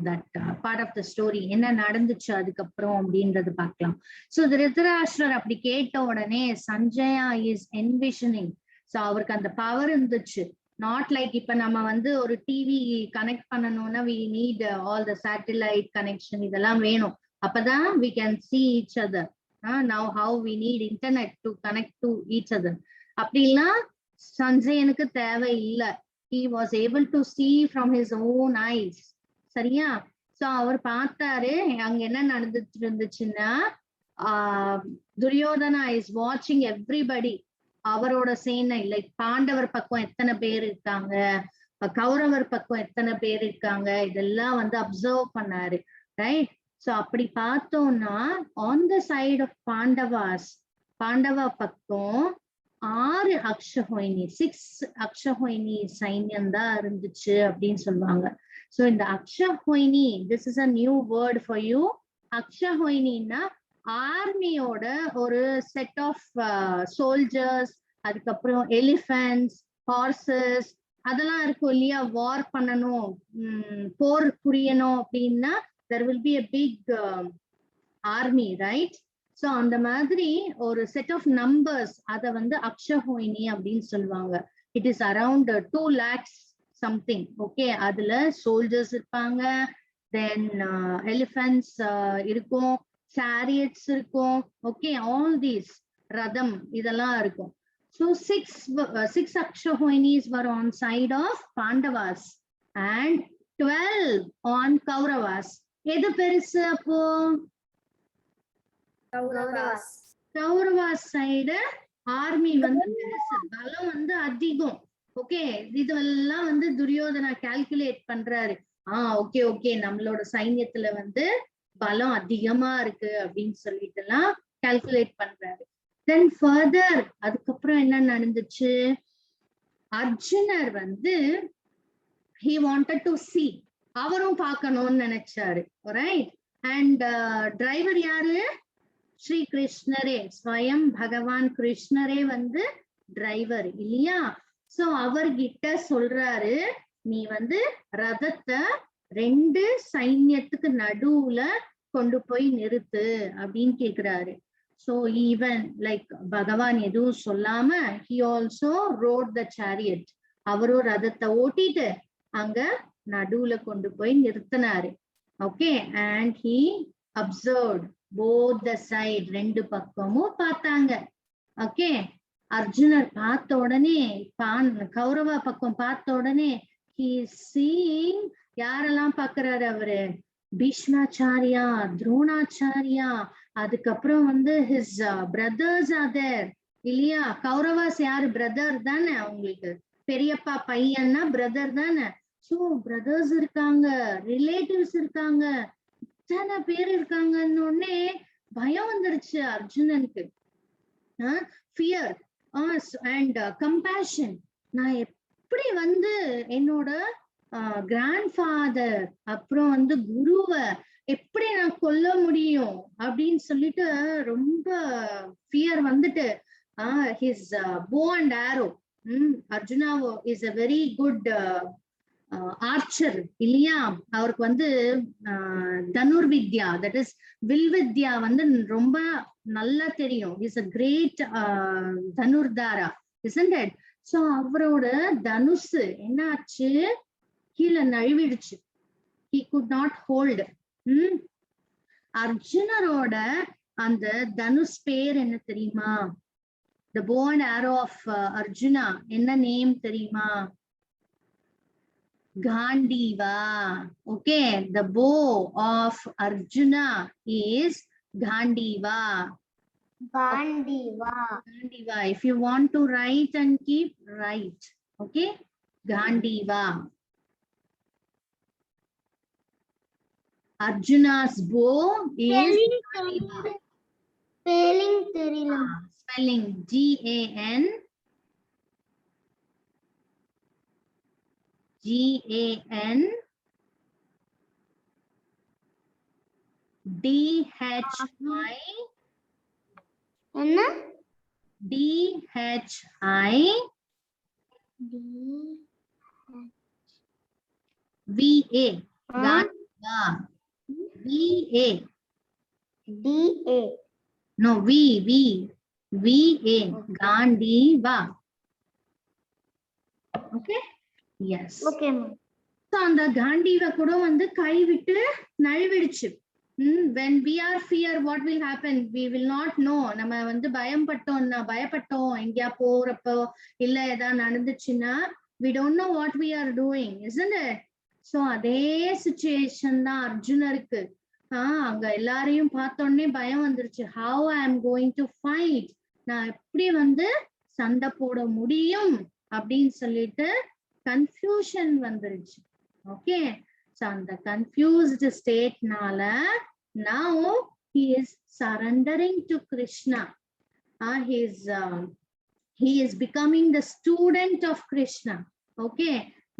that part of the story. என்ன நடந்துச்சு அதுக்கப்புறம் அப்படின்றது பார்க்கலாம். So திருதராஷ்டிரர் அப்படி கேட்ட உடனே சஞ்சயா is envisioning. So அவருக்கு அந்த பவர் இருந்துச்சு. Not like இப்ப நம்ம வந்து ஒரு டிவி கனெக்ட் பண்ணணும்னா we need all the satellite connection, இதெல்லாம் வேணும். அப்பதான் we can see each other. Now how we need internet to connect to each other. அப்படின்னா சஞ்சயனுக்கு தேவை இல்லை. He was able to see from his own eyes. சரியா? So அவர் பார்த்தாரு அங்க என்ன நடந்துட்டு இருந்துச்சுன்னா, துரியோதனா இஸ் வாட்சிங் எவ்ரிபடி. அவரோட சேனை லைக் பாண்டவர் பக்கம் எத்தனை பேர் இருக்காங்க, கௌரவர் பக்கம் எத்தனை பேர் இருக்காங்க, இதெல்லாம் வந்து அப்சர்வ் பண்ணாரு. ரைட்? சோ அப்படி பார்த்தோம்னா on the side of Pandava பக்கம் 6 அக்ஷஹோயினி 6 அக்ஷஹோயினி சைன்யம் தான் இருந்துச்சு அப்படின்னு சொல்லுவாங்க. சோ இந்த அக்ஷஹோயினி, this is a new word for you. அக்ஷஹோயினின்னா ஆர்மியோட ஒரு செட் ஆஃப் சோல்ஜர்ஸ், அதுக்கப்புறம் எலிஃபென்ட்ஸ், ஹார்சஸ், அதெல்லாம் இருக்கும் இல்லையா? வார் பண்ணணும், போர் புரியணும் அப்படின்னா there will be a big army, right? So அந்த மாதிரி ஒரு செட் ஆஃப் நம்பர்ஸ், அத வந்து அக்ஷஹோயினி அப்படின்னு சொல்லுவாங்க. It is around 2 lakhs something. Okay, அதுல சோல்ஜர்ஸ் இருப்பாங்க, தென் எலிஃபென்ட்ஸ் இருக்கும், சாரியட்ஸ் இருக்கும். ஓகே, ஆல் தீஸ் ரதம் இதெல்லாம் இருக்கும். So 6 அக்ஷஹோயினிஸ் were on side of Pandavas and 12 on Kauravas. எது பெருசு அப்போ? கௌரவாஸ் சைடு ஆர்மி வந்து பெருசு, பலம் வந்து அதிகம். ஓகே, இதெல்லாம் வந்து துரியோதனா கால்குலேட் பண்றாரு. ஓகே நம்மளோட சைன்யத்துல வந்து பலம் அதிகமா இருக்கு அப்படின்னு சொல்லிட்டு எல்லாம் கால்குலேட் பண்றாரு. தென் ஃபர்தர் அதுக்கப்புறம் என்ன நடந்துச்சு? அர்ஜுனர் வந்து he wanted to see, அவரும் பார்க்கணும்னு நினைச்சாரு. ரைட்? அண்ட் டிரைவர் யாரு? ஸ்ரீ கிருஷ்ணரே, ஸ்வயம் பகவான் கிருஷ்ணரே வந்து டிரைவர் இல்லையா? சோ அவர்கிட்ட சொல்றாரு, நீ வந்து ரதத்தை 2 சைன்யத்துக்கு நடுவுல கொண்டு போய் நிறுத்து அப்படின்னு கேக்குறாரு. So even like பகவான் எதுவும் சொல்லாம he also rode the chariot. அவரும் ரதத்தை ஓட்டிட்டு அங்க நடுவுல கொண்டு போய் நிறுத்தினாரு. Okay, and he observed both the side. ரெண்டு பக்கமும் பார்த்தாங்க. Okay, அர்ஜுனர் பார்த்த உடனே கௌரவ பக்கம் பார்த்த உடனே he is seeing யாரெல்லாம் பாக்குறாரு அவரு? பீஷ்மாச்சாரியா, துரோணாச்சாரியா, அதுக்கப்புறம் வந்து his brothers are there இல்லையா? கௌரவாஸ் யாரு? பிரதர் தானே அவங்களுக்கு, பெரியப்பா பையன்னா பிரதர் தானே. சோ பிரதர்ஸ் இருக்காங்க, ரிலேட்டிவ்ஸ் இருக்காங்க, இத்தனை பேர் இருக்காங்கன்னு உடனே பயம் வந்துருச்சு அர்ஜுனனுக்கு. Fear and compassion. நான் எப்படி வந்து என்னோட கிராண்ட் ஃபாதர் அப்புறம் வந்து குருவை எப்படி நான் கொல்ல முடியும் அப்படின்னு சொல்லிட்டு ரொம்ப ஃபியர் வந்துட்டு his bow and arrow. Arjuna is a very good Archer இல்லையா? அவருக்கு வந்து தனுர்வித்யா, தட் இஸ் வில்வித்யா வந்து ரொம்ப நல்லா தெரியும். Is a great தனுர்தாரா, isn't it? So அவரோட தனுசு என்னாச்சு? கீழே நழுவிடுச்சு. he could not hold. அர்ஜுனரோட அந்த தனுஷ் பேர் என்ன தெரியுமா? the bow and arrow of Arjuna என்ன நேம் தெரியுமா? Gandiva. Okay, the bow of Arjuna is Gandiva. Gandiva. Gandiva. If you want to write and keep, write. Okay, Gandiva. Arjuna's bow is Gandiva. Spelling தெரியல. Spelling G-A-N D-H-I என்ன? D-H-I V-A Gandiva. V-A D-A. No, V-A Gandiva. Okay, yes. Okay, ma'am. So அந்த காண்டிவ கூட வந்து கை விட்டு நழுவிடுச்சு. when we are fear, what will happen? We will not know. நம்ம வந்து பயப்பட்டோம் எங்கயா போறப்போ இல்ல ஏதாவது நடந்துச்சுன்னா we don't know what we are doing, isn't it? So அதே situation தான் அர்ஜுனருக்கு. அங்க எல்லாரையும் பார்த்தோன்னே பயம் வந்துருச்சு. how I am going to fight? நான் எப்படி வந்து சண்டை போட முடியும் அப்படின்னு சொல்லிட்டு கன்ஃபியூஷன் வந்துருச்சு. ஓகே, so அந்த confused ஸ்டேட்னால now he is surrendering to Krishna. He is becoming the student of Krishna. Okay,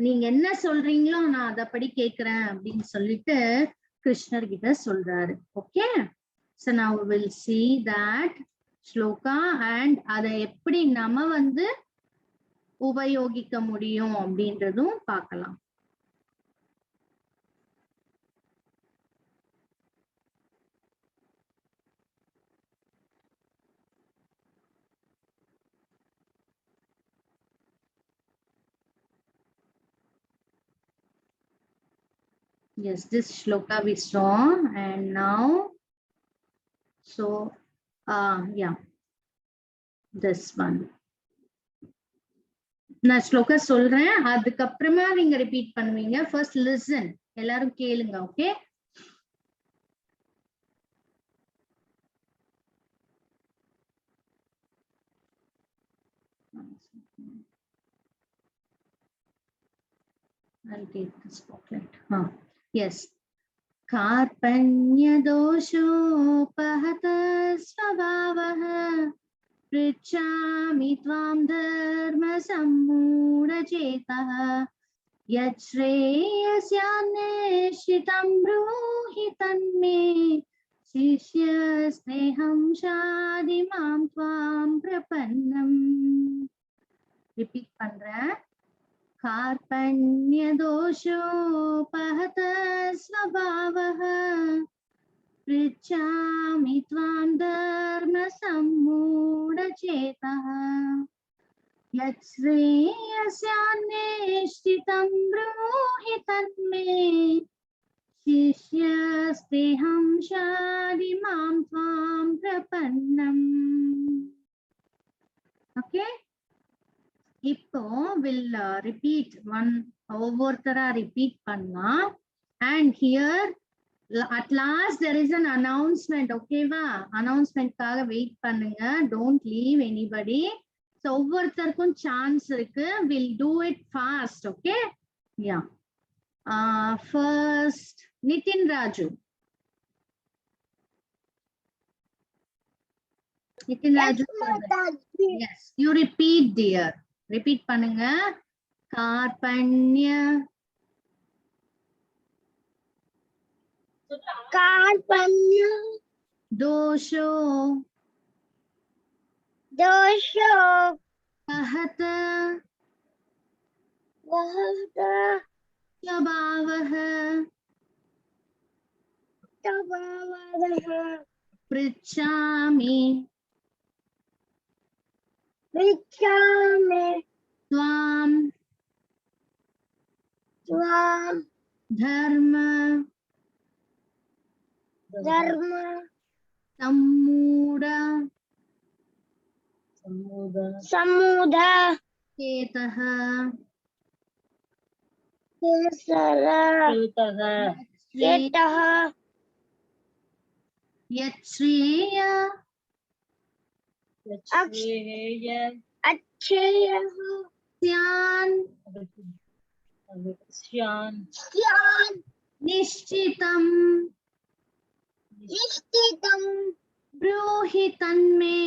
நீங்க என்ன சொல்றீங்களோ நான் அதப்படி கேக்குறேன் அப்படின்னு சொல்லிட்டு கிருஷ்ணர் கிட்ட சொல்றாரு. Okay, so now we will see that shloka and அதை எப்படி நம்ம வந்து உபயோகிக்க முடியும் அப்படின்றதும் பார்க்கலாம். Yes, this shloka we saw, and now so yeah, this one நான் ஸ்லோகா சொல்றேன், அதுக்கப்புறமா நீங்க ரிப்பீட் பண்ணுவீங்க. ஃபர்ஸ்ட் லிசன், எல்லாரும் கேளுங்க. Okay, I'll take the spotlight. Yes. कार्पण्यदोषोपहत स्वभावः पृच्छामि त्वां धर्मसम्मूढचेतः यच्छ्रेयस्यान्वेषितं ब्रूहि तन्मे शिष्यस्तेऽहं शाधि मां त्वां प्रपन्नम्. रिपीट பண்றேன். कार्पण्यदोषोपहत स्वभावः पृच्छामि त्वां धर्मसम्मूढचेतः यच्छ्रेयस्यान्वेष्टितं ब्रूहि तन्मे शिष्यस्तेऽहं शाधि मां त्वां प्रपन्नम्. Okay, இப்போ will repeat one ஒவ்வொருத்தரா repeat பண்ணலாம். And here at last there is an announcement. Okay வா, announcement காக wait பண்ணுங்க. Don't leave anybody. So ஒவ்வொருத்தருக்கும் chance இருக்கு. We'll do it fast. Okay, yeah. First Nitin Raju. Nitin Raju. Yes, you repeat dear. Repeat பண்ணுங்க. कार्पण्य कार्पण्य दोषो दोषो कहत वहत स्वभावः तवावदः पृच्छामि पृच्छामि त्वां त्वां धर्म धर्म सम्मूढ समुद चेतः केसर केतः यच्छ्रेय अच्छेयः स्यान् स्यान् निश्चितं निश्चितं ब्रूहि तन्मे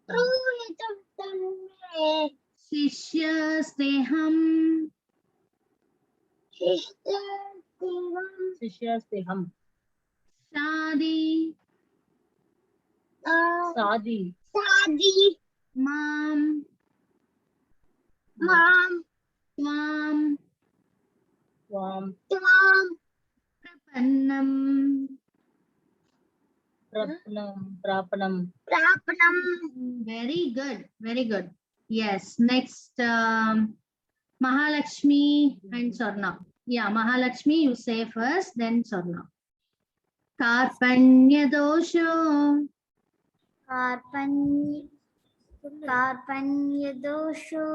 ब्रूहितं तन्मे शिष्यस्तेऽहं शिष्यस्तेहं शादि सादि मां मां त्वां त्वां प्रपन्नम्. प्रापणं Very good, very good. Yes, next Mahalakshmi and Swarna. Yeah, Mahalakshmi, you say first, then Swarna. Karpanya dosho कार्पण्य दोषो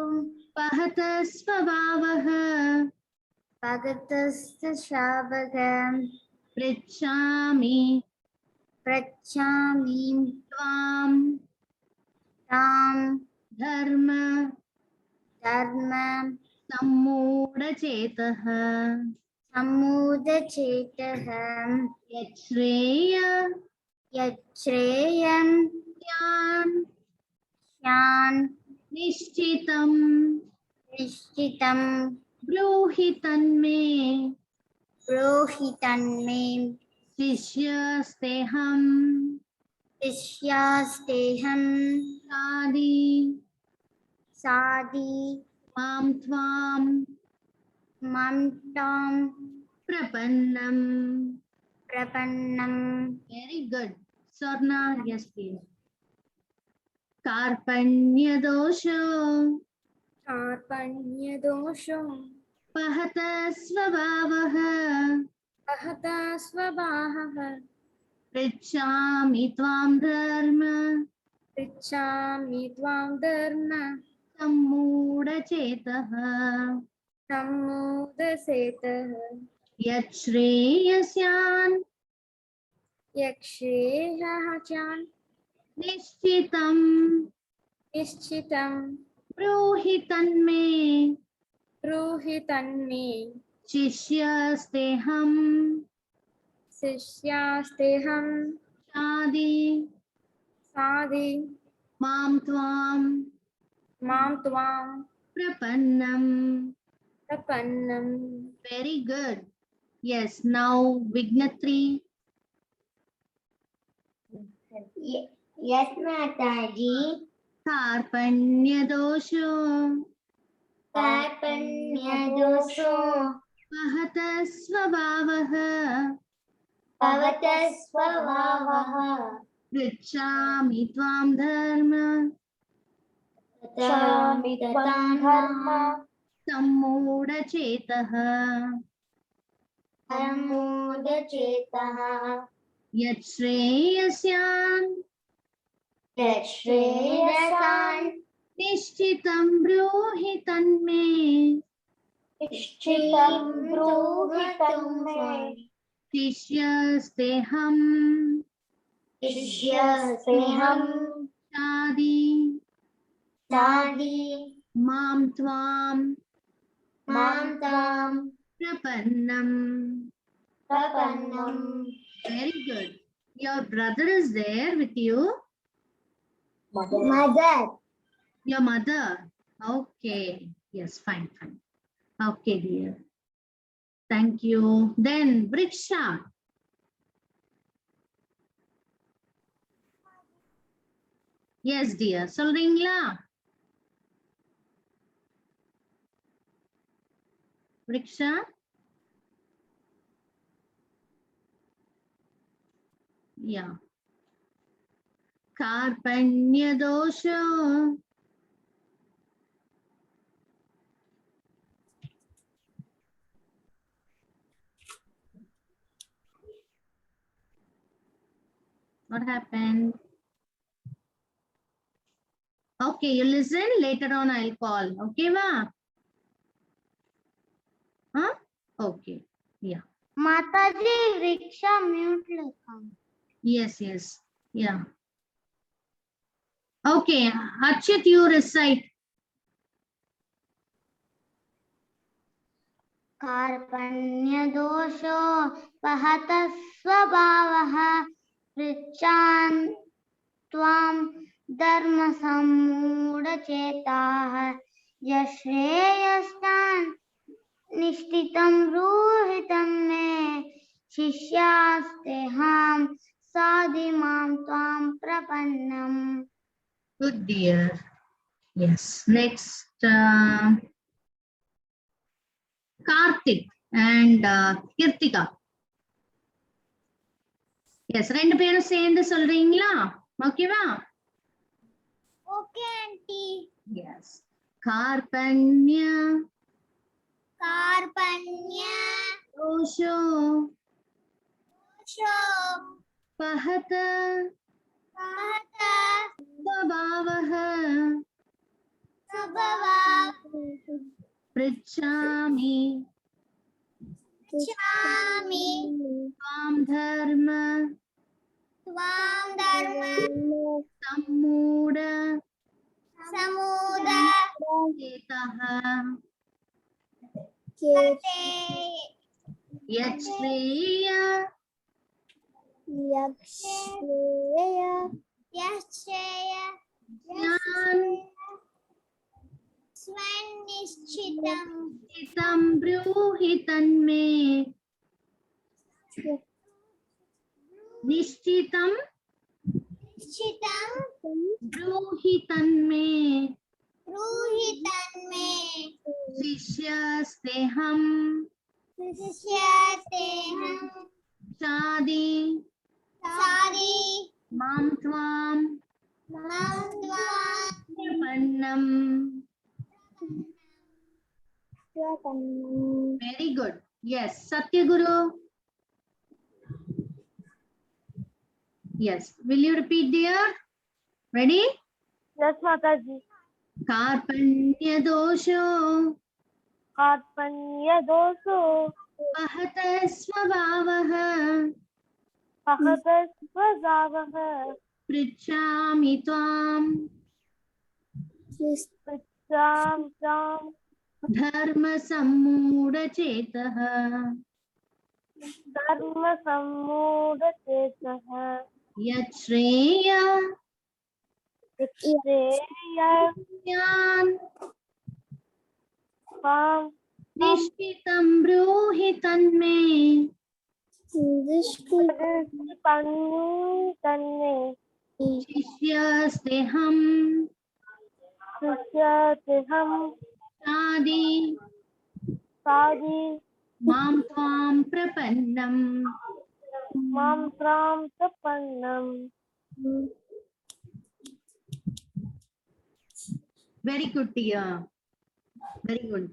pahata svabhavah भगतस्त शावकं pritchami tvam तां dharma धर्म sammudachetah समुदचेतः यच्छ्रेयं यच्छ्रेयं स्यान् स्यान् निश्चितं निश्चितं ब्रूहि तन्मे ब्रूहि तन्मे शिष्यस्तेऽहं शिष्यास्तेहं सादि मां त्वां मां तां प्रपन्नम्. प्रपन्नम्. Very good. Swarna, yes please. कार्पण्यदोषो कार्पण्यदोषो पहत स्वभावः महता स्वभावः पृच्छामि त्वां धर्म पृच्छामि त्वां धर्म सम्मूढचेतः सम्मोदसेतः यच्छ्रेयस्यान् यक्षेयः चान् निश्चितं निश्चितं ब्रूहि तन्मे ब्रूहि तन्मे शिष्यस्तेऽहं शिष्यास्तेहं सादि मां त्वां प्रपन्नम्. प्रपन्नम्. Very good. Yes, now Vignatri. Yes, Mataji. कार्पण्यदोषो कार्पण्यदोषो महत स्वभावः भवतः स्वभावः पृच्छामि त्वां धर्म पृच्छामि त्वां धर्म सम्मूढचेतः सम्मूढचेतः यच्छ्रेयस्यान् यच्छ्रेयसान् निश्चितं ब्रूहि तन्मे निश्चितं ब्रूहि तन्मे शिष्यस्तेऽहं शिष्यस्तेऽहं शादि सादि मां त्वां प्रपन्नम्. प्रपन्नम्. Very good. Your brother is there with you? Mother. Your mother? Okay. Yes, fine. Okay, dear. Thank you. Then, Vriksha. Yes, dear. Solringla. Vriksha. Yeah. Karpanya dosha. What happened? Okay, you listen. Later on, I'll call. Okay, ma? Huh? Okay. Yeah. Mataji, Vriksha mute लिखा. Yes. Yeah. Okay. Achit, you recite. कार्पण्यदोषो वहतः स्वभावः पृच्छान् त्वां धर्मसम्मूढचेताः यश्रेयस्तान् निश्चितं ब्रूहि तन्मे शिष्यास्तेऽहं साधि मां त्वां प्रपन्नम्. Good, dear. Yes. Next, Karthik and Kirtika. Yes, ரெண்டு பேரும் சேர்ந்து சொல்றீங்களா? ஓகேவா? Okay, auntie. Yes. Karpanya dosho pahata svabhavah pritchami tvam dharma sammudha chetah yachreya chitam bruhi tanme nishchitam bruhi tanme शिष्यस्तेऽहं शादि मां त्वां प्रपन्नम्. Very good. Yes, Satyaguru. Yes, will you repeat, dear? Ready? Yes, Mataji. Karpanya dosho pahata svabhavah pritchami tvam dharma sammudachetah yachreya yan nishchitam bruhi tanme शिष्यस्तेऽहं शादि मां त्वां प्रपन्नम्. मां त्रां प्रपन्नम। Very good, dear. Very good.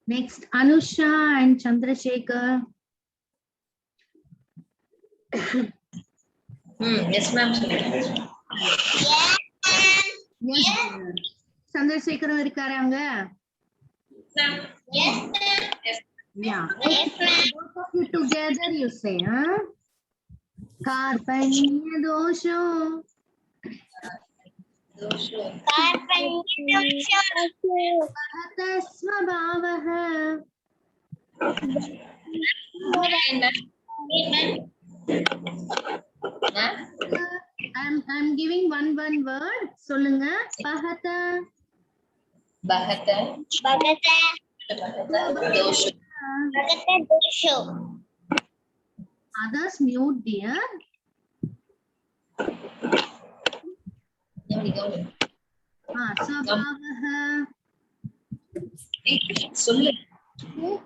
Next, Anusha and Chandrasekhar. Yes, ma'am. Yes, dear. Chandrasekhar irukkaranga. Yes. Yeah. Both of you together you say, huh? Karpanya dosho. Bhata svabhavaha. I'm giving one word. Solunga. Pahata. Bahata. Dosho. Others mute, dear. Svabhavaha. சொல்லு ma'am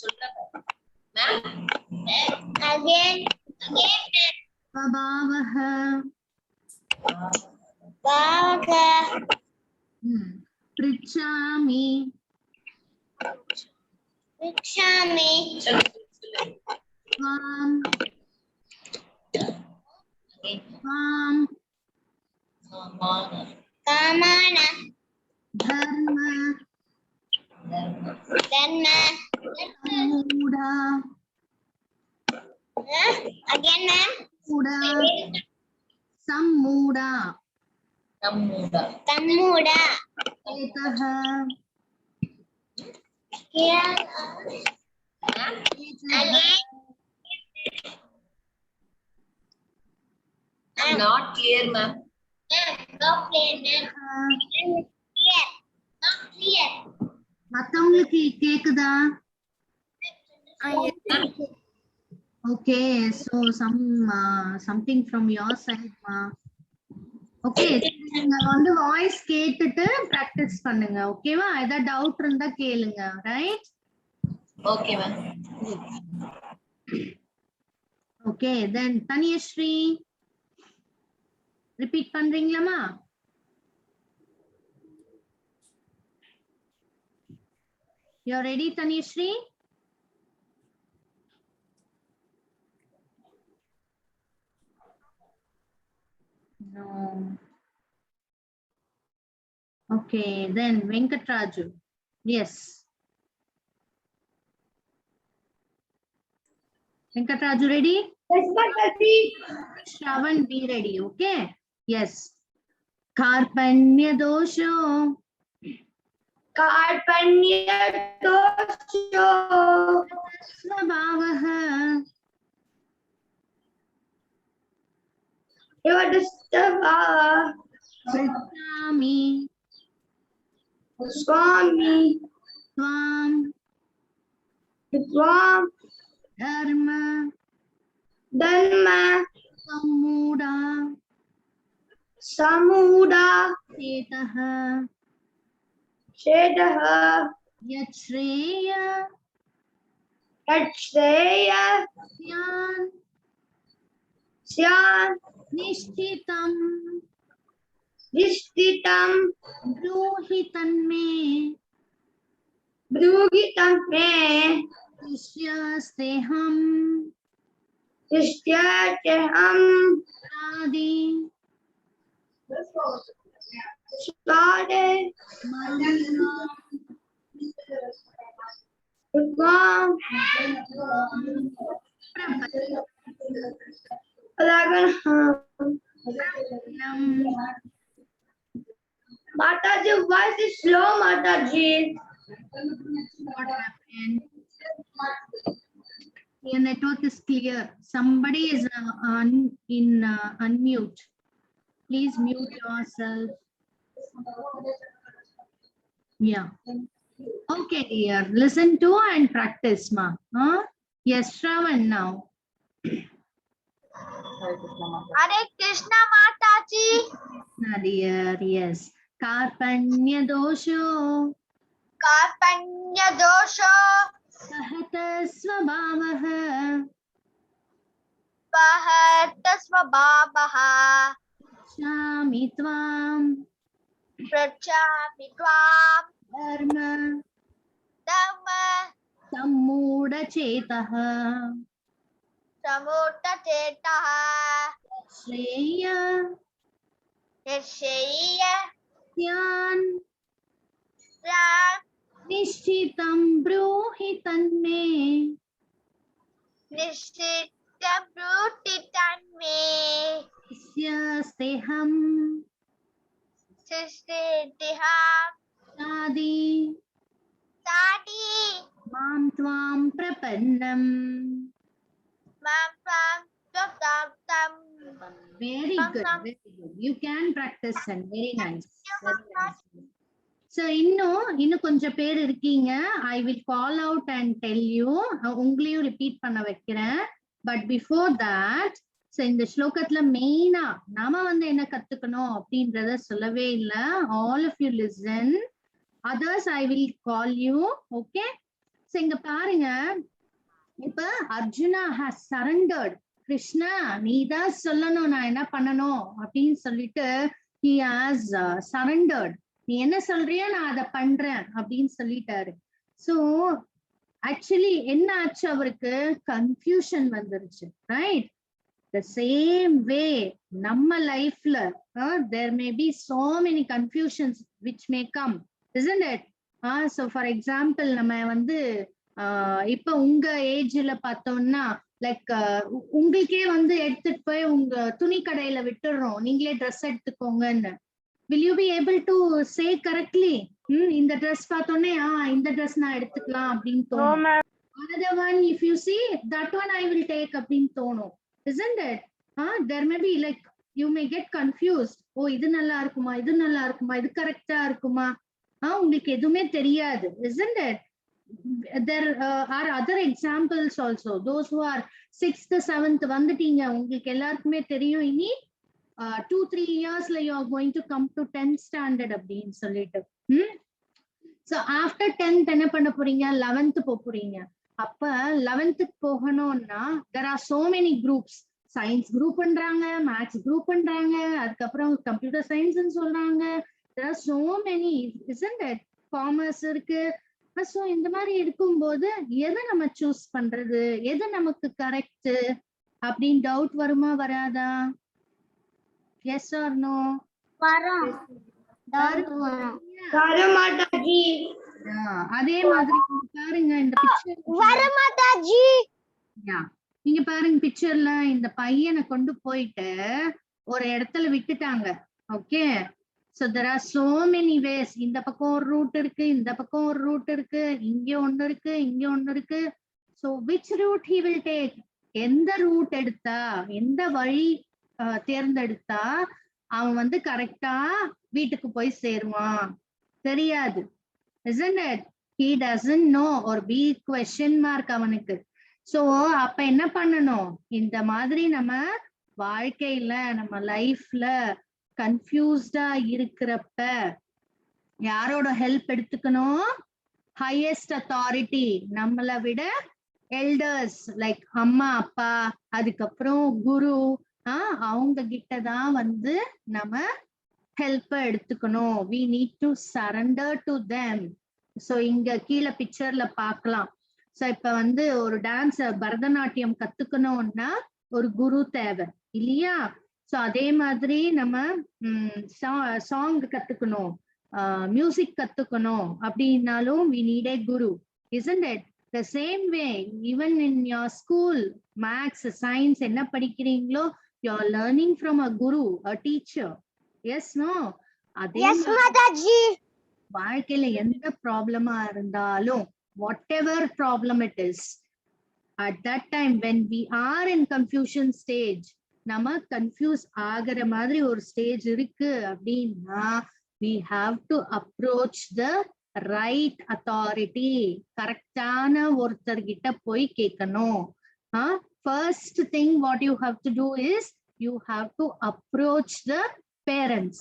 சொல்றாங்க ma'am Again. Svabhavaha. Bhavaha. Prichami. Vikshami. Svam. Svam. Kamana. Dharma. Dharma. Muda. Again, ma'am. Muda. Sammuda. Tammuda. Etaha. Here. Etaha. I'm not clear, ma'am. Not clear, ma'am. Clear. Not clear. மத்தவங்களுக்கு கேக்குதா? Okay, so something from your side, ma. Okay, நீங்க வந்து voice கேட்டுட்டு practice பண்ணுங்க. ஓகேவா? ஏதாவது doubt இருந்தா கேளுங்க. Right? Okay, ma'am. Okay, then Taniyashree. Repeat பண்றீங்களாமா? You're ready, Taniyashree? No. Okay, then Venkatraju. Yes. Venkatraju ready? Yes, Mataji. Shravan, be ready, okay? Yes. Karpanya dosho. Karpanya dosho. Svabhavaha. Yodastava. Prichami. Swami. Svam. Svam. Dharma. Dharma. Sammuda. Samuda. Etaha. Shedaha. Yachreya. Yachreya. Syan. Syan. Nishchitam. Dishtitam. Bruhitanme. Brugitam me. Ishyasteham. Ishyateham. Adi. Sade. Mallam. Svam. Mataji, voice is slow, Mataji. What happened? Your network is clear. Somebody is unmute. Please mute yourself. Yeah. Okay, dear. Listen to and practice, ma. Huh? Yes, Shravan now. Hare Krishna, Mataji. Krishna, dear. Yes. Karpanya dosho. Karpanya dosho. सहत स्वभावः सहत स्वभावः पृच्छामि त्वाम् पृच्छामि त्वां धर्म धम्म सम्मूढचेतः समुत्थचेतः श्रेय निश्चय्य स्यान् स्यात् निश्चितं ब्रूहि तन्मे निश्चितब्रूटितन्मे स्यस्तेऽहम् शिष्टितिहां आदि सादि मां त्वां प्रपन्नम् मां त्वां स्वप्तां very good, very good. You can practice and very nice, very nice. So இன்னும் கொஞ்சம் பேர் இருக்கீங்க. I will call out and tell you. உங்களையும் ரிப்பீட் பண்ண வைக்கிறேன். பட் பிஃபோர் தட், ஸோ இந்த ஸ்லோகத்துல மெயினா நாம வந்து என்ன கத்துக்கணும் அப்படின்றத சொல்லவே இல்லை. All of you listen, others I will call you. Okay, so இங்க பாருங்க, இப்ப அர்ஜுனா has surrendered. கிருஷ்ணா நீ தான் சொல்லணும் நான் என்ன பண்ணணும் அப்படின்னு சொல்லிட்டு he has surrendered. நீ என்ன சொல்றியோ நான் அதை பண்றேன் அப்படின்னு சொல்லிட்டாரு. சோ ஆக்சுவலி என்ன ஆச்சு, அவருக்கு கன்ஃபியூஷன் வந்துருச்சு. ரைட், த சேம் வே நம்ம லைஃப்ல there may be so many confusions which may come, isn't it? So for example, நம்ம வந்து இப்ப உங்க ஏஜ்ல பார்த்தோம்னா லைக் உங்களுக்கே வந்து எடுத்துட்டு போய் உங்க துணி கடையில விட்டுடுறோம், நீங்களே ட்ரெஸ் எடுத்துக்கோங்கன்னு. will you be able to say correctly? இந்த ட்ரெஸ் பார்த்தோன்னே இந்த ட்ரெஸ் நான் எடுத்துக்கலாம் அப்படின்னு தோணும். another one if you see that one I will take அப்படின்னு தோணும், isn't it? there may be like you may get confused. ஓ இது நல்லா இருக்குமா, இது நல்லா இருக்குமா, இது கரெக்டா இருக்குமா, உங்களுக்கு எதுவுமே தெரியாது, isn't it? there are other examples also. those who are 6th 7th வந்துட்டீங்க, உங்களுக்கு எல்லாருக்குமே தெரியும் இனி 2-3 yearsல you are going to come to 10th standard அப்படின்னு சொல்லிட்டு. so after 10th என்ன பண்ண போறீங்க, 11th போறீங்க. அப்ப 11th போகணும்னா there are so many groups. Science group பண்றாங்க, மேத்ஸ் குரூப் பண்றாங்க, அதுக்கப்புறம் கம்ப்யூட்டர் சயின்ஸ் சொல்றாங்க. there are so many, isn't it? Commerce இருக்கு. சோ இந்த மாதிரி இருக்கும்போது எதை நம்ம சூஸ் பண்றது, எது நமக்கு கரெக்ட் அப்படின்னு டவுட் வருமா வராதா? Yes or no? அதே மாதிரி பாருங்க இந்த நீங்க பாருங்க பிக்சர்ல இந்த பையனை கொண்டு போயிட்டு ஒரு இடத்துல விட்டுட்டாங்க. Okay, so there are so many ways. இந்த பக்கம் ஒரு ரூட் இருக்கு, இந்த பக்கம் ஒரு ரூட் இருக்கு, இங்க ஒண்ணு இருக்கு, இங்க ஒண்ணு இருக்கு. so which route he will take? எந்த ரூட் எடுத்தா, எந்த வழி தேர்ந்தெடுத்தா அவன் வந்து கரெக்டா வீட்டுக்கு போய் சேருவான் தெரியாது, isn't it? he doesn't know, or big question mark அவனுக்கு. so அப்ப என்ன பண்ணணும், இந்த மாதிரி நம்ம வாழ்க்கையில நம்ம லைஃப்ல கன்ஃபியூஸ்டா இருக்கிறப்ப யாரோட ஹெல்ப் எடுத்துக்கணும்? ஹையஸ்ட் அத்தாரிட்டி, நம்மளை விட எல்டர்ஸ் லைக் அம்மா அப்பா, அதுக்கப்புறம் குரு, அவங்க கிட்டதான் வந்து நம்ம ஹெல்ப் எடுத்துக்கணும். we need to surrender to them. so இங்க கீழே பிக்சர்ல பார்க்கலாம். so இப்ப வந்து ஒரு டான்ஸ் பரதநாட்டியம் கத்துக்கணும்னா ஒரு குரு தேவை இல்லையா? சோ அதே மாதிரி நம்ம சாங் கத்துக்கணும், மியூசிக் கத்துக்கணும் அப்படின்னாலும் we need a guru, isn't it? the same way even in your school, maths science என்ன படிக்கிறீங்களோ you are learning from a guru, a teacher. yes no? அதே வாழ்க்கையில எந்த ப்ராப்ளமா இருந்தாலும் whatever problem it is, at that time when we are in confusion stage, நம்ம confuse ஆகிற மாதிரி ஒரு ஸ்டேஜ் இருக்கு அப்படின்னா we have to approach the right authority. கரெக்டான ஒருத்தர்கிட்ட போய் கேட்கணும். first thing what you have to do is you have to approach the parents.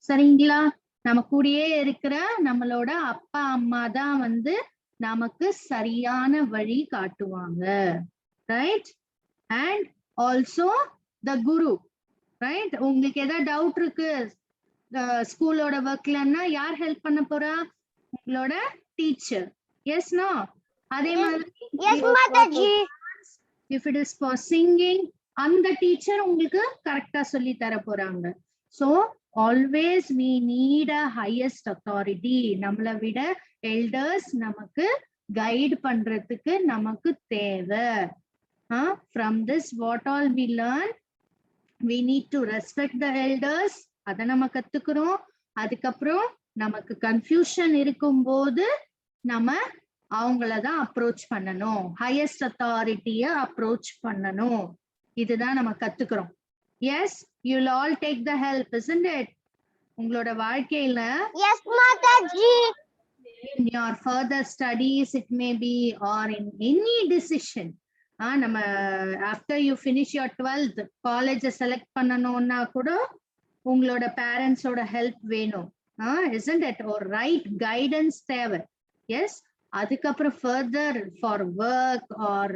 சரிங்களா? நம்ம கூடயே இருக்கிற நம்மளோட அப்பா அம்மா தான் வந்து நமக்கு சரியான வழி காட்டுவாங்க. Right? And also the Guru. Right? உங்களுக்கு ஏதாவது டவுட் இருக்கு ஸ்கூலோட ஒர்க்லன்னா யார் ஹெல்ப் பண்ண போறா? உங்களோட டீச்சர். Yes no? அதே மாதிரி Yes, Mataji. if it is for singing, அந்த டீச்சர் உங்களுக்கு கரெக்டா சொல்லி தர போறாங்க. So always we need a highest authority. நம்மளை விட elders நமக்கு கைட் பண்றதுக்கு நமக்கு தேவை. From this what all we learn, we need to respect the elders. அத நம்ம கத்துக்கிறோம். அதுக்கப்புறம் நமக்கு கன்ஃபியூஷன் இருக்கும்போது நம்ம அவங்களதான் அப்ரோச் பண்ணணும். ஹையஸ்ட் அத்தாரிட்டிய அப்ரோச் பண்ணணும். இதுதான் நம்ம கத்துக்கிறோம். Yes, you'll all take the help, isn't it? உங்களோட வாழ்க்கையில Yes, Mataji. in your further studies it may be, or in any decision. நம்ம after you finish your 12th college select பண்ணனும்னா கூட உங்களோட பேரண்ட்ஸோட ஹெல்ப் வேணும். isn't it? or right guidance தேவை. yes, அதுக்கப்புறம் further for work or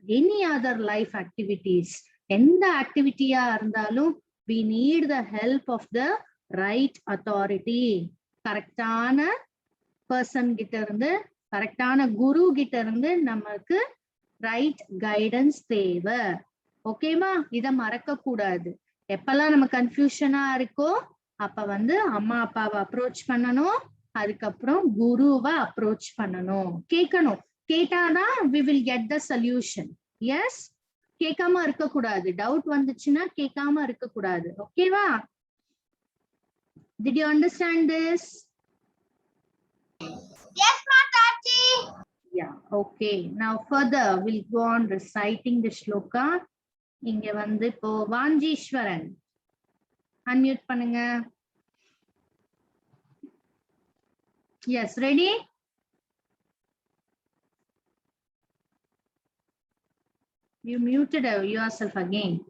any other life activities, எந்த ஆக்டிவிட்டியா இருந்தாலும் we need the help of the right authority. கரெக்டான பர்சன் கிட்ட இருந்து, கரெக்டான குரு கிட்ட இருந்து நமக்கு ரைட் கைடன்ஸ் தேவை. ஓகேமா? இத மறக்க கூடாது. எப்பெல்லாம் நம்ம கன்ஃபியூஷனா இருக்கோ அப்ப அம்மா அப்பாவை அப்ரோச் பண்ணணும். அதுக்கப்புறம் குருவை அப்ரோச் பண்ணணும். கேட்கணும். கேட்டாதான் we will get the solution. yes, கேட்காம இருக்க கூடாது. டவுட் வந்துச்சுன்னா கேட்காம இருக்க கூடாது. ஓகேவா? did you understand this? Yes, Mataji. yeah, okay. now further we'll go on reciting the shloka. இங்க இப்போ வாஞ்சீஸ்வரன் அன்மியூட் பண்ணுங்க. yes, ready? you muted yourself again.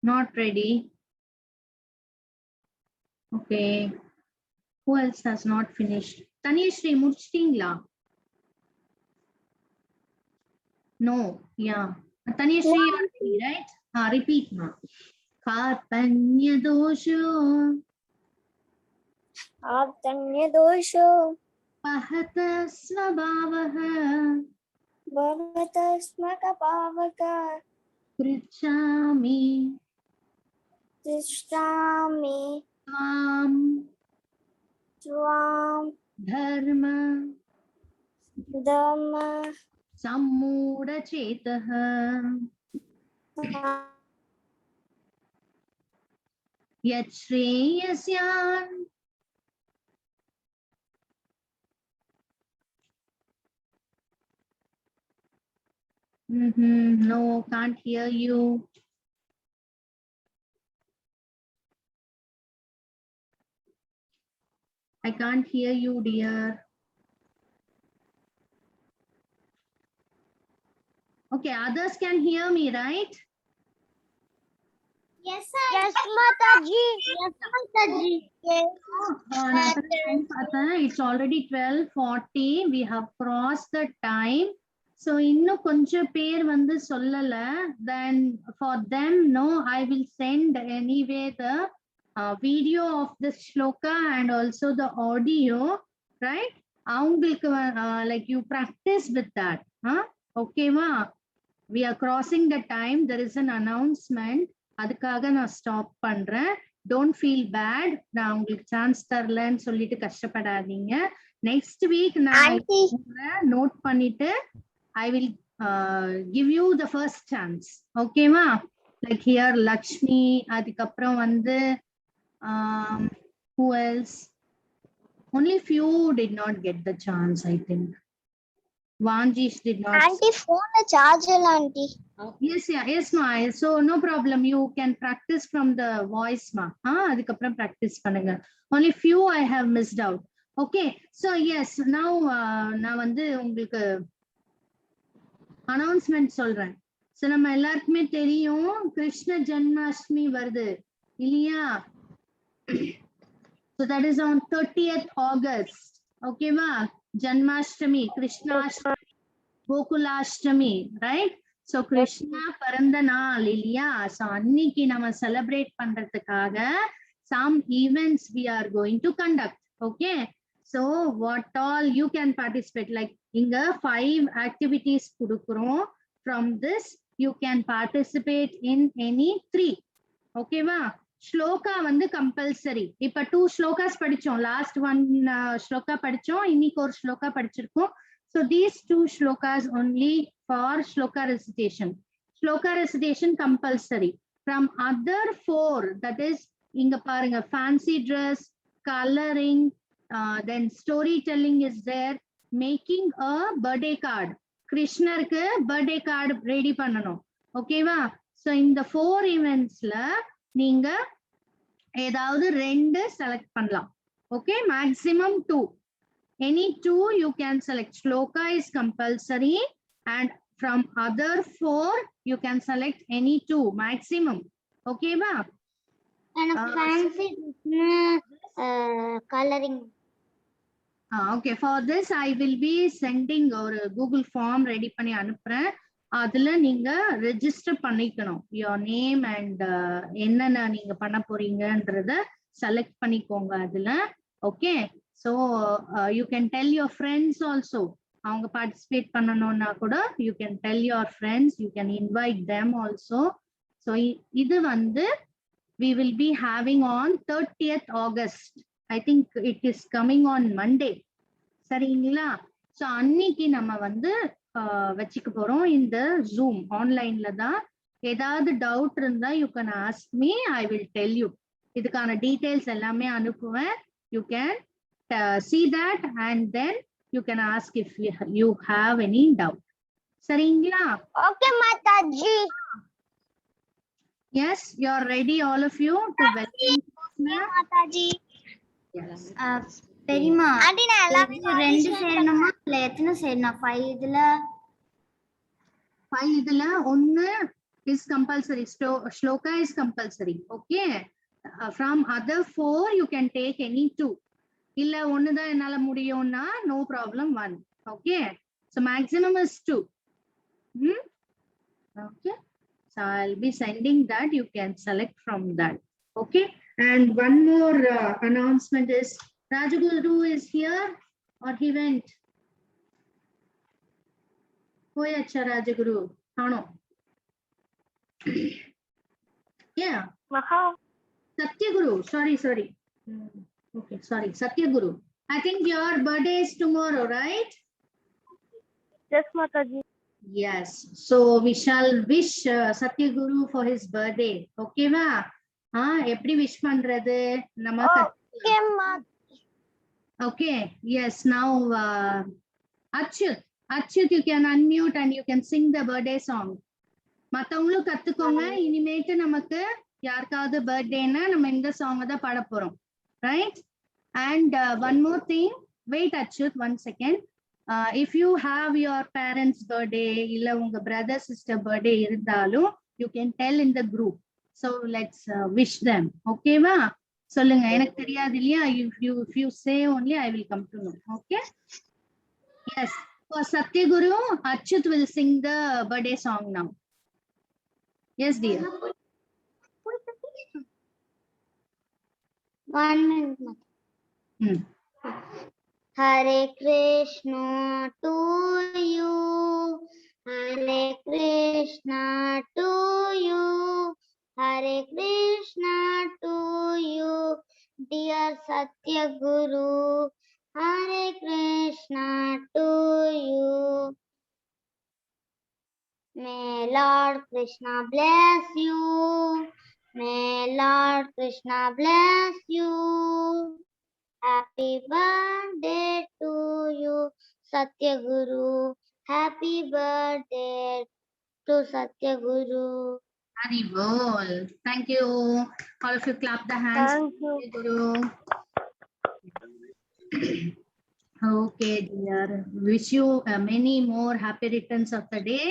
not ready. okay, who else has not finished? Tanishri, முடிச்சிட்டீங்களா? no, yeah, Tanishri, right? repeat ma. कार्पण्य दोषो आत्मन्य दोषो पहत स्वभावः भवत स्मकपावक पृच्छामि तिष्ठामि त्वां धर्म धम्म सम्मूढचेतः यच्छ्रेयस्यान् no, can't hear you. I can't hear you, dear. okay, others can hear me, right? Yes, sir. Yes, Mataji. Yes, Mataji. Yes. It's already 12:40. we have crossed the time. so இன்னும் கொஞ்சம் பேர் சொல்லல. then for them, no, I will send anyway the video of the shloka and also the audio, right? அவங்களுக்கு like you practice with that. okay ma? we are crossing the time. there is an announcement. அதுக்காக நான் stop பண்றேன். Don't feel bad. நான் உங்களுக்கு chance தரலன்னு சொல்லிட்டு கஷ்டப்படாதீங்க. Next week நான் நோட் பண்ணிட்டு I will give you the first chance. ஓகேவா? லைக் ஹியர் லக்ஷ்மி, அதுக்கப்புறம் who else? only few did not get the chance, I think. Vanjish did not. Auntie, phone charge auntie. yes, yeah, yes ma. so no problem, you can practice from the voice ma. adukapram practice pannunga. only few I have missed out. okay, so yes, now na உங்களுக்கு announcement சொல்றேன். so நம்ம எல்லாருக்குமே தெரியும் கிருஷ்ண ஜென்மாஷ்டமி வருது இல்லையா? So that is on 30th August. Okay, ma? Janmashtami, Krishnashtami, Gokulashtami, right? So Krishna பிறந்த நாள் இல்லையா? So அன்னைக்கு நம்ம celebrate பண்றதுக்காக some events we are going to conduct. Okay. So what all you can participate, like இங்க 5 activities கொடுக்கிறோம். From this you can participate in any 3. Okay வா? ஸ்லோகா வந்து கம்பல்சரி. இப்ப 2 ஸ்லோகாஸ் படிச்சோம். லாஸ்ட் 1 ஸ்லோகா படிச்சோம். இன்னைக்கு ஒரு ஸ்லோகா படிச்சிருக்கோம். So these 2 shlokas only for shloka recitation. Shloka recitation compulsory. From other 4, that is inga parunga, fancy dress, coloring, then storytelling is there, making a birthday card. Krishna ku birthday card ready pannanom. Okay va? So in the 4 events la neenga edavadhu 2 select pannalam. Okay, maximum 2. Any 2 you can select. Shloka is compulsory, and from other 4 you can select any 2 maximum. Okay va? And fancy coloring. Okay, for this I will be sending or Google form ready பண்ணி அனுப்புறேன். அதுல நீங்க register பண்ணிக்கணும். your name and என்னென்ன நீங்க பண்ண போறீங்கன்றத select பண்ணிக்கோங்க அதுல. Okay, so you can tell your friends also. அவங்க participate பண்ணனும்னா கூட you can tell your friends, you can invite them also. So இது வந்து we will be having on 30th August. I think it is coming on Monday. சரிங்களா? So அன்னைக்கு நம்ம வந்து வச்சுக்க போறோம் இந்த Zoom ஆன்லைன்ல தான். ஏதாவது டவுட் இருந்தா you can ask me, I will tell you. இதுக்கான டீடைல்ஸ் எல்லாமே அனுப்புவேன். You can see that and then you can ask if you have any doubt. சரிங்களா? Okay, Mataji. Yes, you are ready all of you to welcome Krishna? Mataji. Yes. பெரியமா aunty நான் எல்லாமே 2 சேரணுமா இல்ல எத்தனை சேரணும்? 5 இதுல 5 இதுல 1 is compulsory. Shloka is compulsory. Okay. From other 4 you can take any 2. இல்ல ஒன்னு தான் என்னால முடியும்னா no problem 1. Okay. So maximum is 2. Okay. So I'll be sending that. You can select from that. Okay. And one more announcement is Rajaguru is here or he went? Hoyacha Rajaguru. Ano. Yeah. Maha. Satyaguru. Sorry. Okay, sorry. Satyaguru. I think your birthday is tomorrow, right? Yes, Mataji. Yes. So we shall wish Satyaguru for his birthday. Okay va? எப்படி wish பண்றது நம்ம Okay, Ma. Okay. Yes. Now Achyut, you can unmute and you can sing the birthday song. மத்தவங்களும் கத்துக்கோங்க. இனிமேட்டு நமக்கு யாருக்காவது பர்த்டேனா நம்ம இந்த song தான் பாட போறோம். Right? And one more thing. Wait, Achyut, 1 second. If you have your parents' birthday, illa unga brother sister birthday irundhalum, you can tell in the group. So let's wish them. Okay va? Solunga, enak theriyadhu illaya. If you say only, I will come to know. Okay? Yes. For Satyaguru, Achyut will sing the birthday song now. Yes, dear. 1 minute, Mataji. Hare Krishna to you, Hare Krishna to you, Hare Krishna to you, dear Satyaguru, Hare Krishna to you. May Lord Krishna bless you, may Lord Krishna bless you. Happy birthday to you, Satyaguru. Happy birthday to Satyaguru. Hari bol. Thank you. All of you clap the hands. Thank you. Guru. Okay, dear. Wish you many more happy returns of the day.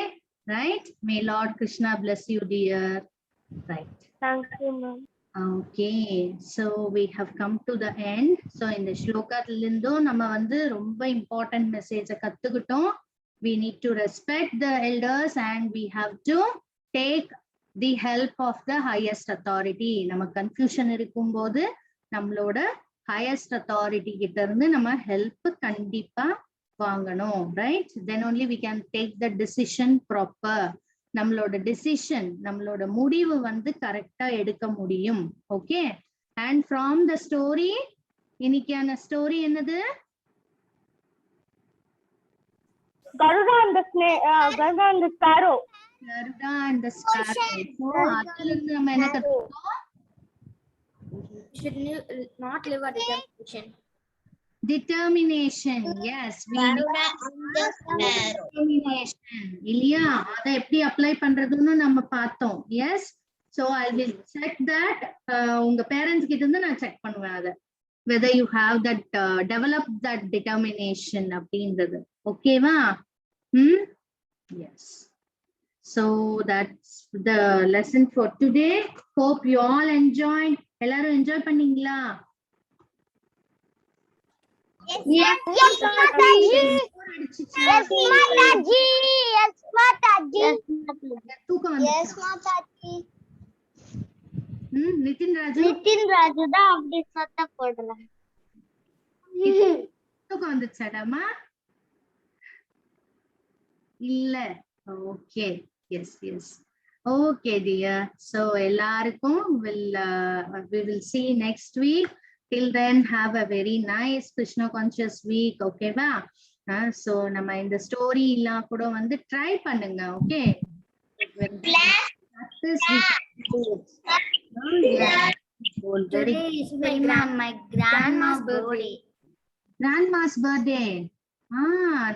Right? May Lord Krishna bless you, dear. Right. Thank you, ma'am. Okay, so we have come to the end. So in the shlokathilindho nama vandu romba important message kattukittom. We need to respect the elders and we have to take the help of the highest authority. Nama confusion irukumbodhu nammaloda highest authority kitta irundhu nama help kandipa vaanganum, right? Then only we can take the decision proper. நம்மளோட decision நம்மளோட முடிவு வந்து கரெக்டா எடுக்க முடியும். Okay, and from the story இன்னைக்கான story என்னது? Garuda and the sparrow. Garuda and the sparrow. So அதுல இருந்து நம்ம என்ன கத்துக்கிட்டோம்? Should not live a determination. Determination. Yes, we need determination. இல்லையா? அதை எப்படி அப்ளை பண்றதுன்னு நம்ம பார்த்தோம். Yes, so I will check that. உங்க பேரண்ட்ஸ் கிட்ட இருந்து நான் செக் பண்ணுவேன் அதை, whether you have that develop that determination அப்படின்றது. ஓகேவா? Yes. So that's the lesson for today. Hope you all enjoyed. எல்லாரும் என்ஜாய் பண்ணீங்களா? Yes, Mataji. Yes, Mataji. Yes, Mataji. தூக்கம் Yes, வந்துச்சா? Mataji. Nitin Raju Nitin Raju தான் அப்படி சத்தம் போடுறாங்க. தூக்கம் வந்துச்சாடாமா? இல்ல. Okay, yes yes. Okay dear, so எல்லாருக்கும் we will see next week. Till then, have a very nice Krishna conscious week. Okay va? So நம்ம இந்த ஸ்டோரி எல்லாம் கூட வந்து ட்ரை பண்ணுங்க. Okay, Today is my grandma's birthday. Grandma's birthday.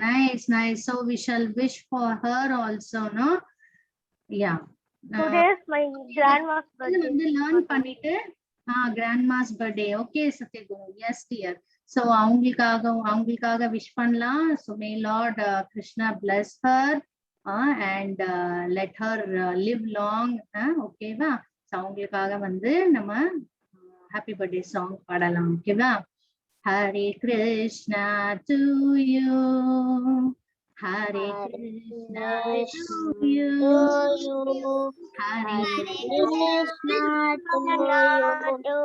Nice, nice. So we shall wish for her also, no? Yeah. Today is my grandma's birthday. வந்து learn பண்ணிட்டு grandma's birthday. Okay, Satyaguru. Yes dear. So அவங்களுக்காக wish பண்ணலாம். So may Lord Krishna bless her and let her live long. Okay va? So அவங்களுக்காக வந்து நம்ம happy birthday song பாடலாம். Okay va? Hare Krishna to you. Hare Krishna to you. Hare Krishna to you.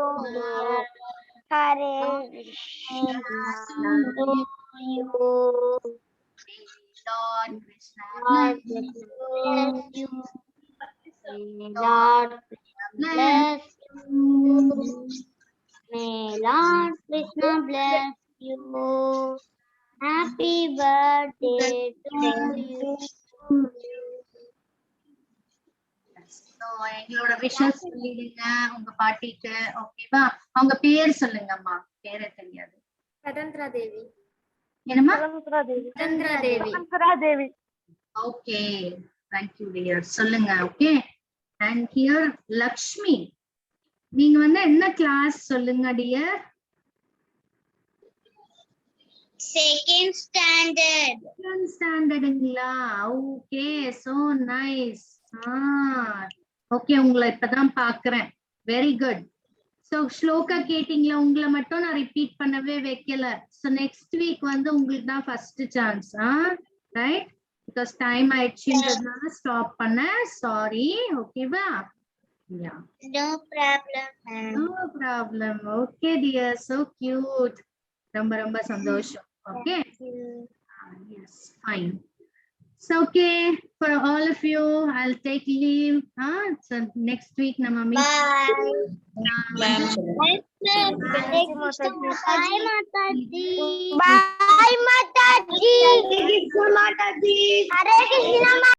Hare Krishna to you. Lord Krishna Lord bless you. Lord bless you. May Lord Krishna bless you. Happy birthday to you. So எங்களோட wishes சொல்லிடுங்க உங்க பாட்டிக்கு. ஓகேவா? அவங்க பேர் சொல்லுங்கம்மா. பேரே தெரியாது. Sadandra Devi. என்னம்மா? Sadandra Devi. Okay, thank you dear. சொல்லுங்க. ஓகே, and here Lakshmi, நீங்க வந்து என்ன கிளாஸ் சொல்லுங்க டியர்? Second standard. Second standardங்களா? Okay, so nice. ஓகே, உங்களை இப்பதான் பாக்குறேன். Very good. சோ ஸ்லோகா கேட்டிங்களா? உங்களை மட்டும் நான் ரிப்பீட் பண்ணவே வைக்கல. சோ நெக்ஸ்ட் வீக் வந்து உங்களுக்கு தான் first chance. Right? Because time ஆயிடுச்சுன்றதுனால ஸ்டாப் பண்ண. சாரி. ஓகேவா? Yeah. No problem. No problem. Okay dear, so cute. ரொம்ப சந்தோஷம். Okay. Yes, fine. So okay, for all of you, I'll take leave. So next week nama meet. Bye. Bye Mataji. Bye Mataji. Hare Krishna.